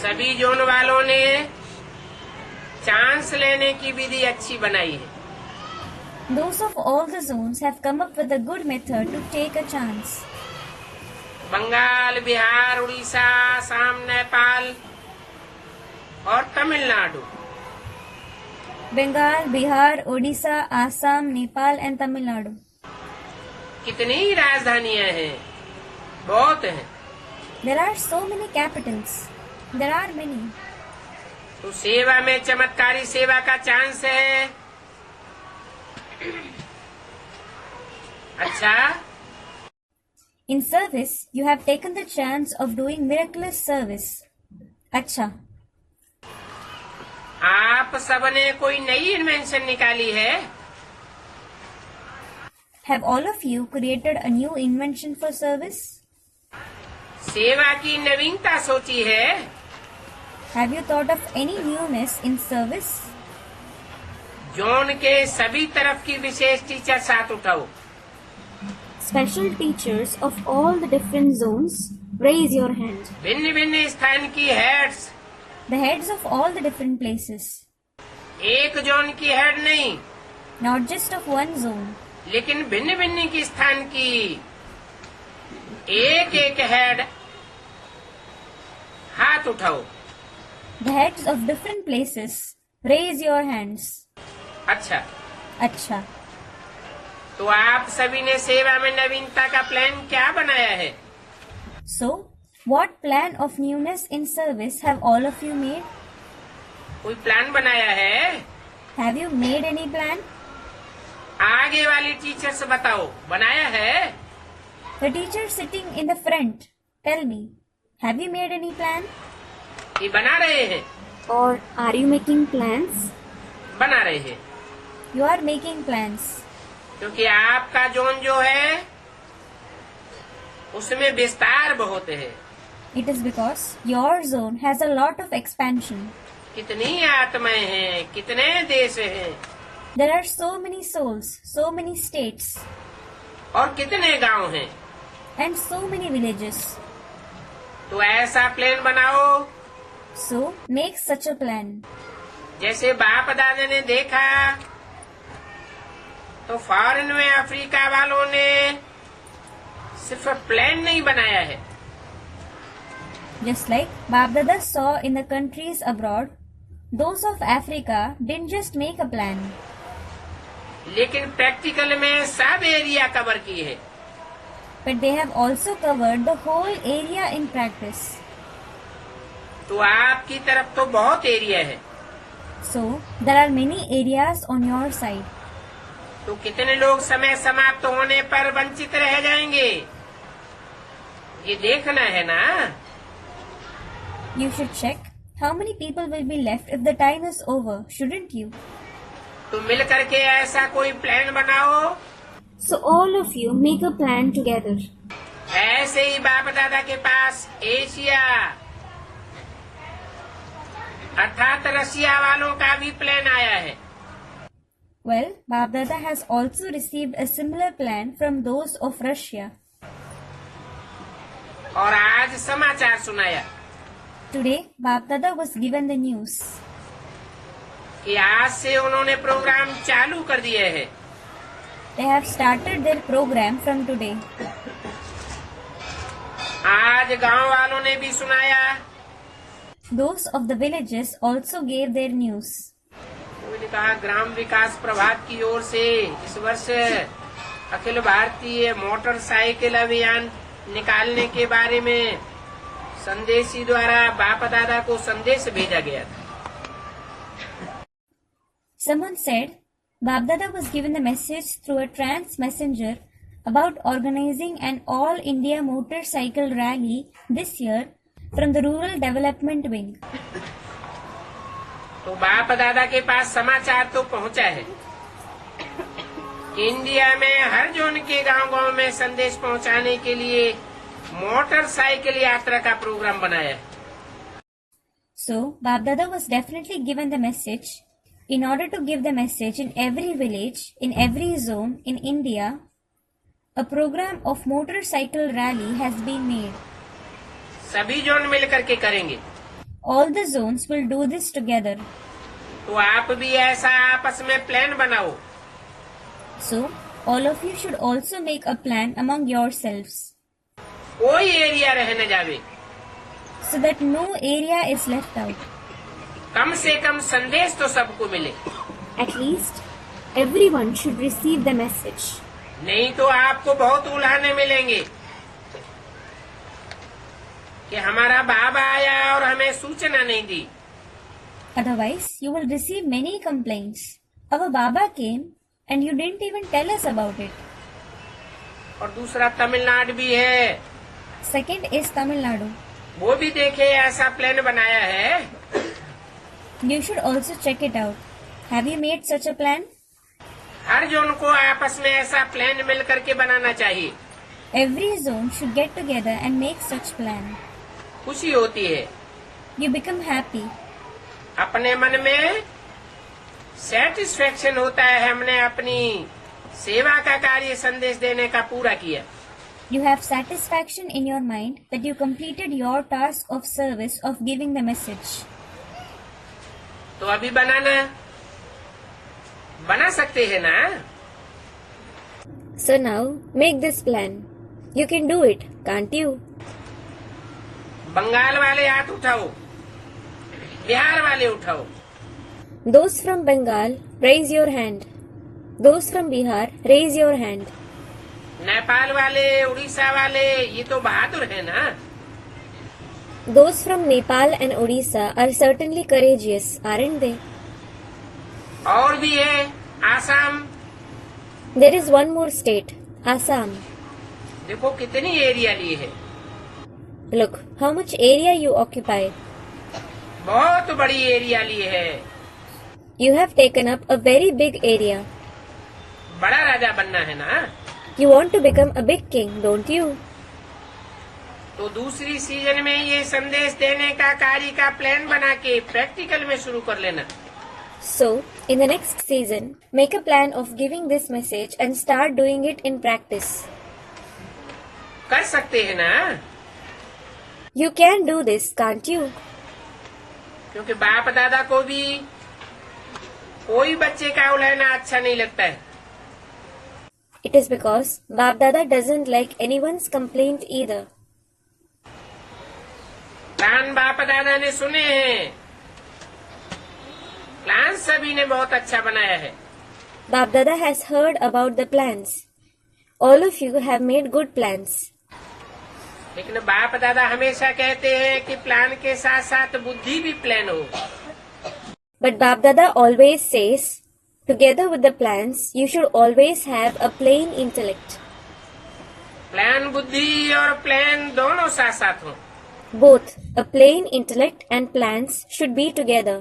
सभी जोन वालों ने चांस लेने की विधि अच्छी बनाई है। Those of all the zones have come up with a good method to take a chance. Bengal, Bihar, Orissa, Assam, Nepal और Tamil Nadu. Bengal, Bihar, Odisha, Assam, Nepal and Tamil Nadu. कितनी राजधानियां हैं? बहुत हैं। There are so many capitals. There are many. तो सेवा में चमत्कारी सेवा का चांस है। अच्छा, In service, you have taken the chance of doing miraculous service. अच्छा, आप सबने कोई नई इन्वेंशन निकाली है? Have all of you created a new invention for service? सेवा की नवीनता सोची है? Have you thought of any newness in service? Zone के सभी तरफ की विशेष टीचर साथ उठाओ। Special teachers of all the different zones, raise your hand. भिन्न भिन्न स्थान की heads, The heads of all the different places, एक जोन की हेड नहीं, not just of one zone, लेकिन भिन्न भिन्न की स्थान की एक एक हेड हाथ उठाओ। the heads of different places, raise your hands. अच्छा, अच्छा, तो आप सभी ने सेवा में नवीनता का प्लान क्या बनाया है? so what plan of newness in service have all of you made? कोई प्लान बनाया है? Have you made any plan? आगे वाली टीचर से बताओ, बनाया है? The teacher sitting in the front, tell me, have you made any plan? ये बना रहे हैं? Or are you making plans? बना रहे हैं, You are making plans. क्योंकि आपका जोन जो है उसमें विस्तार बहुत है। It is because your zone has a lot of expansion. कितनी आत्माएं हैं, कितने देश हैं, There are so many souls, so many states, और कितने गांव हैं। and so many villages. तो ऐसा प्लान बनाओ So make such a plan. जैसे बाप दादा ने देखा तो फॉरेन में अफ्रीका वालों ने सिर्फ प्लान नहीं बनाया है, Just like Bap Dada saw in the countries abroad, those of Africa didn't just make a plan, लेकिन प्रैक्टिकल में सब एरिया कवर की है। but they have also covered the whole area in practice. तो आपकी तरफ तो बहुत एरिया है, So there are many areas on your side. तो कितने लोग समय समाप्त होने पर वंचित रह जाएंगे, ये देखना है ना। You should check how many people will be left if the time is over, shouldn't you? तो मिल करके ऐसा कोई प्लान बनाओ। So all of you make a plan together. ऐसे ही बाप दादा के पास एशिया अर्थात रशिया वालों का भी प्लान आया है। Well, Bap Dada has also received a similar plan from those of Russia. और आज समाचार सुनाया Today, Bap Dada was given the news कि आज से उन्होंने प्रोग्राम चालू कर दिए हैं। they have started their program from today. आज गांव वालों ने भी सुनाया। Those of the villages also gave their news. उन्होंने कहा ग्राम विकास प्रभाग की ओर से इस वर्ष अखिल भारतीय मोटरसाइकिल अभियान निकालने के बारे में संदेशी द्वारा बाप दादा को संदेश भेजा गया था। Someone said Bap Dada was given the message through a trans messenger about organizing an all India motorcycle rally this year from the Rural Development Wing. तो बाप दादा के पास समाचार तो पहुंचा है कि इंडिया में हर जोन के गांव-गांव में संदेश पहुंचाने के लिए मोटरसाइकिल यात्रा का प्रोग्राम बनाया है। So, Bap Dada was definitely given the message. In order to give the message in every village, in every zone in India, a program of motorcycle rally has been made. सभी zone मिल करके करेंगे। All the zones will do this together. तो आप भी ऐसा आपस में plan बनाओ। So, all of you should also make a plan among yourselves, कोई एरिया रह न जावे, so that no area is left out. कम से कम संदेश तो सबको मिले, At least, everyone should receive the message. नहीं तो आपको बहुत उल्हाने मिलेंगे कि हमारा बाबा आया और हमें सूचना नहीं दी। Otherwise, you will receive many complaints. Our Baba came and you didn't even tell us about it. और दूसरा तमिलनाडु भी है, Second is Tamil Nadu. वो भी देखे ऐसा प्लान बनाया है। You should also check it out. Have you made such a plan? Her zone को आपस में ऐसा प्लान मिल करके बनाना चाहिए। Every zone should get together and make such plan. खुशी होती है, You become happy. अपने मन में सेटिस्फेक्शन होता है, हमने अपनी सेवा का कार्य संदेश देने का पूरा किया। You have satisfaction in your mind that you completed your task of service of giving the message. तो अभी बना सकते हैं ना? So now, make this plan. You can do it, can't you? Bengal वाले हाथ उठाओ, बिहार वाले उठाओ। Those from Bengal, raise your hand. Those from Bihar, raise your hand. Nepal वाले, उड़ीसा वाले, ये तो बहादुर है ना? Those from Nepal and Odisha are certainly courageous, aren't they? और भी है, Assam. There is one more state, Assam. देखो कितनी एरिया ली है। Look, how much area you occupy. बहुत बड़ी एरिया ली है। You have taken up a very big area. बड़ा राजा बनना है ना? You want to become a big king, don't you? तो दूसरी सीजन में ये संदेश देने का कार्य का प्लान बना के प्रैक्टिकल में शुरू कर लेना। So, in the next season, make a plan of giving this message and start doing it in practice. कर सकते हैं ना? You can do this, can't you? क्योंकि बाप दादा को भी कोई बच्चे का उलहना अच्छा नहीं लगता है। It is because Bap Dada doesn't like anyone's complaint either. Plan बाप दादा ने सुने हैं, प्लान सभी ने बहुत अच्छा बनाया है। Bap Dada has heard about the plans. All of you have made good plans. लेकिन बाप दादा हमेशा कहते हैं कि प्लान के साथ साथ बुद्धि भी प्लान हो। But Bap Dada always says, together with the plans, you should always have a plain intellect. Plan बुद्धि और प्लान दोनों साथ साथ हो। Both a plain intellect and plans should be together.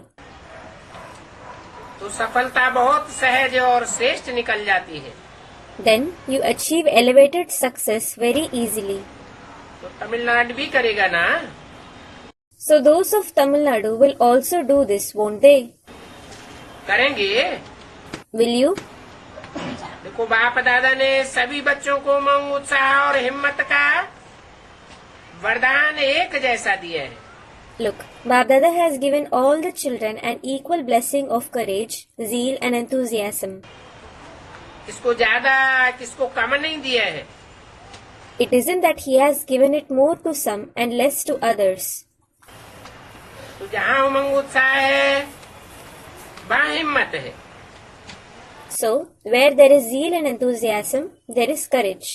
तो सफलता बहुत सहज और श्रेष्ठ निकल जाती है। Then you achieve elevated success very easily. तो तमिलनाडु भी करेगा ना? So those of Tamil Nadu will also do this, won't they? करेंगे। Will you? देखो बाप दादा ने सभी बच्चों को उमंग, उत्साह और हिम्मत का वरदान एक जैसा दिया है। Look, Bap Dada has given all the children an equal blessing of courage, zeal and enthusiasm. किसको ज्यादा किसको कम नहीं दिया है। It isn't that he has given it more to some and less to others. तो जहाँ उमंग उत्साह है वहाँ हिम्मत है। So, where there is zeal and enthusiasm, there is courage.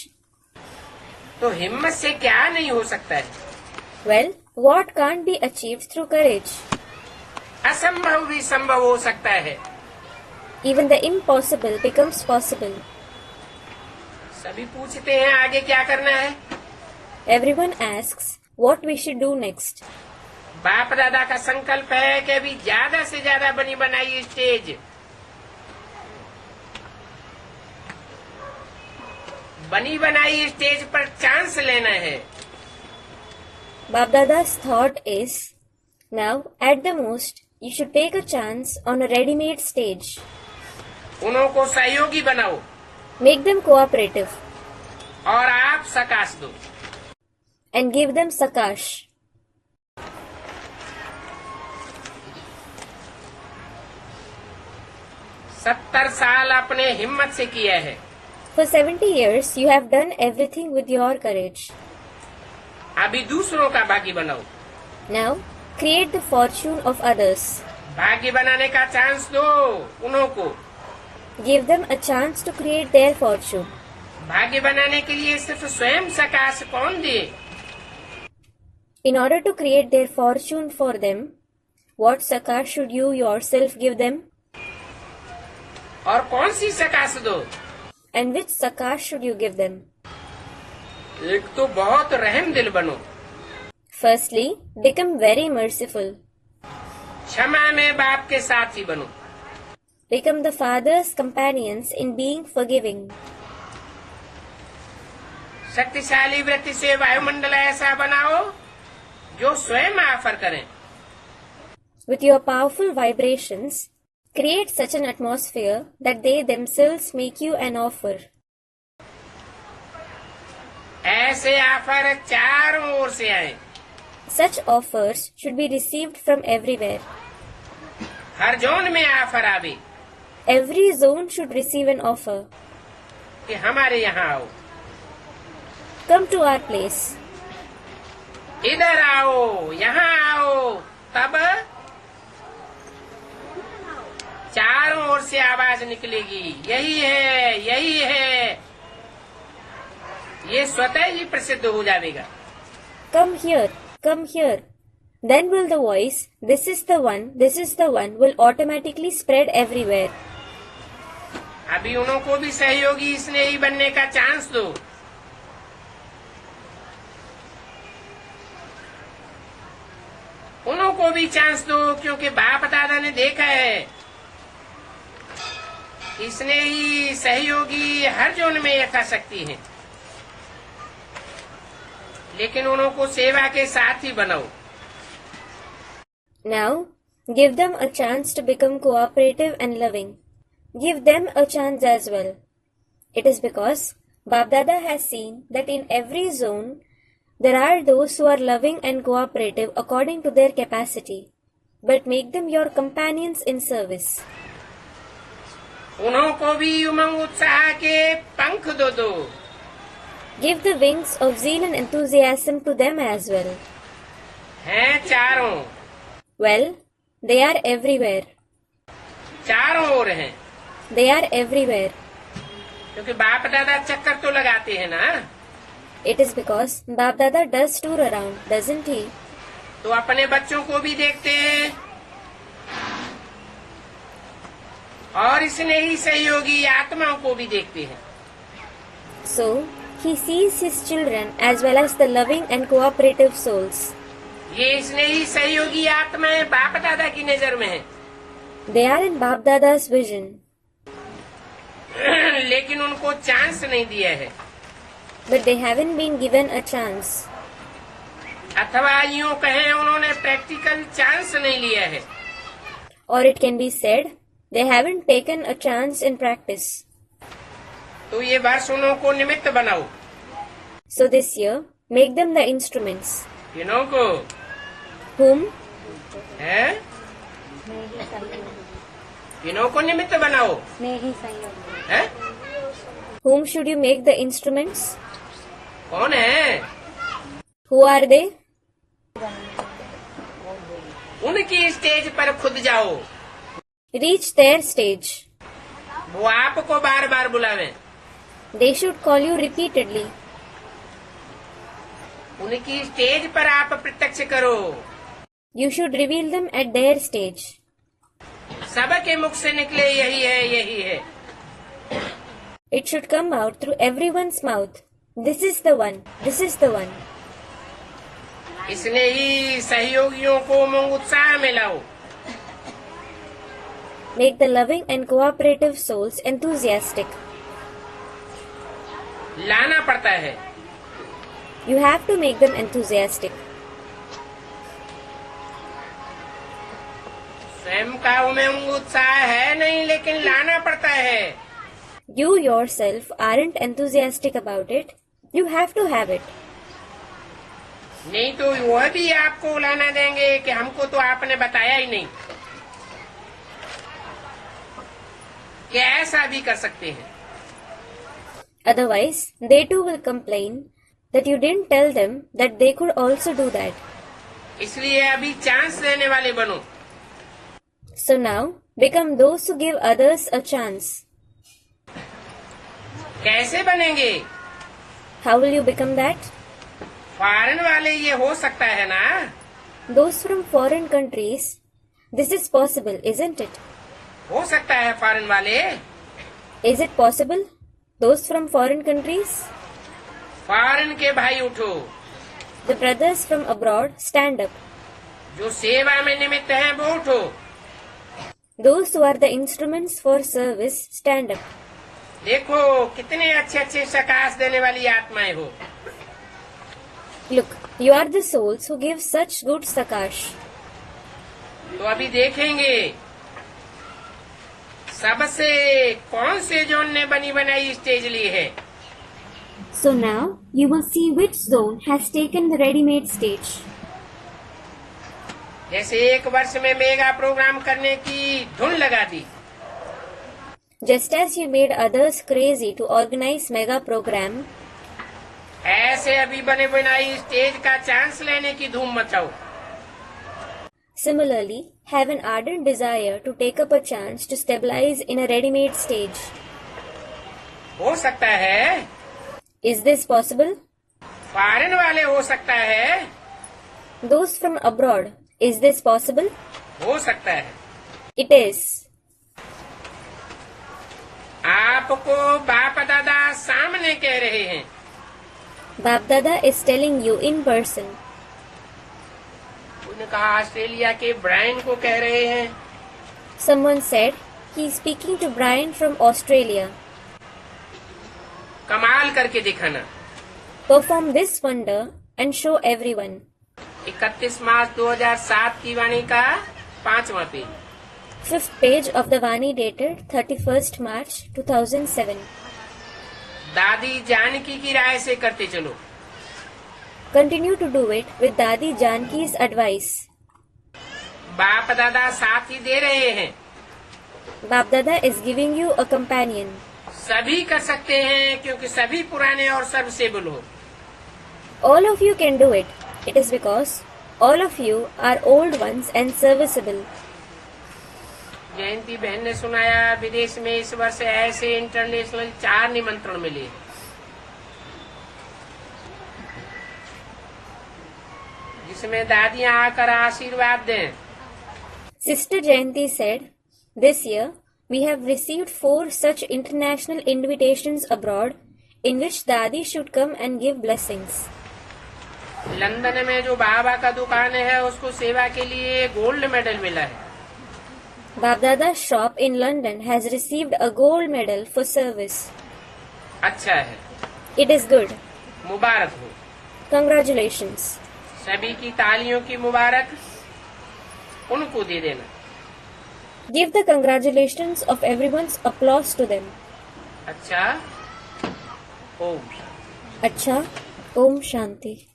तो हिम्मत से क्या नहीं हो सकता है? Well, what can't be achieved through courage? असंभव भी संभव हो सकता है। Even the impossible becomes possible. सभी पूछते हैं आगे क्या करना है? Everyone asks what we should do next. बाप दादा का संकल्प है कि अभी ज्यादा से ज्यादा बनी बनाई स्टेज, बनी बनाई स्टेज पर चांस लेना है। Bap Dada's thought is, now at the most, you should take a chance on a ready-made stage. उन्हों को सहयोगी बनाओ Make them cooperative और आप सकाश दो। and give them sakash. सत्तर साल अपने हिम्मत से किया है। For 70 years, you have done everything with your courage. अभी दूसरों का भागी बनाओ। Now, create the fortune of others. भाग्य बनाने का चांस दो उन्हों को। Give them a chance to create their fortune. भाग्य बनाने के लिए सिर्फ स्वयं सकाश कौन दे? In order to create their fortune for them, what sakash should you yourself give them? और कौन सी सकाश दो? And which sakash should you give them? एक तो बहुत रहम दिल बनो। Firstly, become very merciful. क्षमा में बाप के साथी बनो। Become the father's companions in being forgiving. शक्तिशाली वृत्ति से वायुमंडल ऐसा बनाओ जो स्वयं ऑफर करें। With your powerful vibrations, create such an atmosphere that they themselves make you an offer. ऐसे ऑफर चारों ओर से आए। Such offers should be received from everywhere. Her zone में ऑफर आवे Every zone should receive an offer. कि हमारे यहाँ आओ, Come to our place. इधर आओ, यहाँ आओ। तब चारों ओर से आवाज निकलेगी, यही है, यही है। ये स्वतः ही प्रसिद्ध हो जाएगा। Come here, come here. Then will the voice, this is the one, will automatically spread everywhere. अभी उनको भी सहयोगी स्नेही बनने का चांस दो। उनको भी चांस दो, क्योंकि बाप दादा ने देखा है स्नेही सहयोगी हर जोन में यथाशक्ति है, लेकिन उनको सेवा के साथ ही बनाओ। Now, give them a chance to become cooperative and loving. Give them a chance as well. It is because Bap Dada has seen that in every zone, there are those who are loving and cooperative according to their capacity. But make them your companions in service. उनको भी उमंग उत्साह के पंख दो। Give the wings of zeal and enthusiasm to them as well. हैं चारों। Well, they are everywhere. चारों ओर हैं, They are everywhere. क्योंकि बाप दादा चक्कर तो लगाते हैं ना। It is because Bap Dada does tour around, doesn't he? तो अपने बच्चों को भी देखते हैं और इसने ही सहयोगी आत्माओं को भी देखते हैं। So, he sees his children as well as the loving and cooperative souls. ये इसने ही सहयोगी आत्माएं बाप दादा की नजर में हैं। They are in Bap Dada's vision. लेकिन उनको चांस नहीं दिया है, But they haven't been given a chance. अथवा यूं कहें उन्होंने प्रैक्टिकल चांस नहीं लिया है। Or it can be said, they haven't taken a chance in practice. तो ये वर्ष उनको निमित्त बनाओ। So this year, make them the instruments. इनको Whom? है, इनको निमित्त बनाओ। है? Whom should you make the instruments? कौन है? Who are they? उनकी स्टेज पर खुद जाओ। Reach their stage. वो आपको बार बार बुलावें। They should call you repeatedly. उनकी स्टेज पर आप प्रत्यक्ष करो। You should reveal them at their stage. सबके मुख से निकले यही है, यही है। It should come out through everyone's mouth. This is the one. This is the one. इसने ही सहयोगियों को उमंग उत्साह में लाओ। Make the loving and cooperative souls enthusiastic. लाना पड़ता है। You have to make them enthusiastic. स्वयं का उमंग उत्साह है नहीं, लेकिन लाना पड़ता है। You yourself aren't enthusiastic about it. You have to have it. नहीं तो वह भी आपको लाना देंगे कि हमको तो आपने बताया ही नहीं। क्या ऐसा भी कर सकते हैं? Otherwise, they too will complain that you didn't tell them that they could also do that. इसलिए अभी चांस देने वाले बनो। So now, become those who give others a chance. कैसे बनेंगे? How will you become that? Foreign वाले ये हो सकता है ना? Those from foreign countries, this is possible, isn't it? हो सकता है फॉरेन वाले। Is it possible? Those from foreign countries? Foreign के भाई उठो। The brothers from abroad, stand up. जो सेवा में निमित्त हैं वो उठो। Those who are the instruments for service, stand up. देखो कितने अच्छे अच्छे सकाश देने वाली आत्माएं हो। Look, you are the souls who give such good sakash. तो अभी देखेंगे सबसे कौन से जोन ने बनी बनाई स्टेज ली है। So now, you will see which zone has taken the ready-made stage. जैसे एक वर्ष में मेगा प्रोग्राम करने की धुन लगा दी, Just as you made others crazy to organize mega program, ऐसे अभी बने बनाई स्टेज का चांस लेने की धूम मचाओ। similarly, have an ardent desire to take up a chance to stabilize in a ready-made stage. हो सकता है Is this possible? फॉरेन वाले हो सकता है, Those from abroad, is this possible? हो सकता है। It is. आपको बाप दादा सामने कह रहे हैं। Bap Dada is telling you in person. उन्होंने कहा ऑस्ट्रेलिया के ब्रायन को कह रहे हैं। Someone said he is speaking to Brian from Australia. कमाल करके दिखाना। Perform this wonder and show everyone. 31 मार्च 2007 की वाणी का 5वां page. 5th page of the Vani dated 31st March 2007. दादी जानकी की राय से करते चलो। Continue to do it with Dadi Janki's advice. बाप दादा साथ ही दे रहे हैं। Bap Dada is giving you a companion. सभी कर सकते हैं क्योंकि सभी पुराने और सर्विसेबल हो। All of you can do it. It is because all of you are old ones and serviceable. जयंती बहन ने सुनाया विदेश में इस वर्ष ऐसे इंटरनेशनल 4 निमंत्रण मिले। जिसमें दादियां आकर आशीर्वाद दें। Sister Jayanti said, this year we have received 4 such international invitations abroad in which Dadi should come and give blessings. London में जो बाबा का दुकान है उसको सेवा के लिए गोल्ड मेडल मिला है। Bap Dada's shop in London has received a gold medal for service. अच्छा है, It is good. मुबारक हो। Congratulations. सभी की तालियों की मुबारक उनको दे देना। Give the congratulations of everyone's applause to them. अच्छा, ओम। Acha, Om Shanti.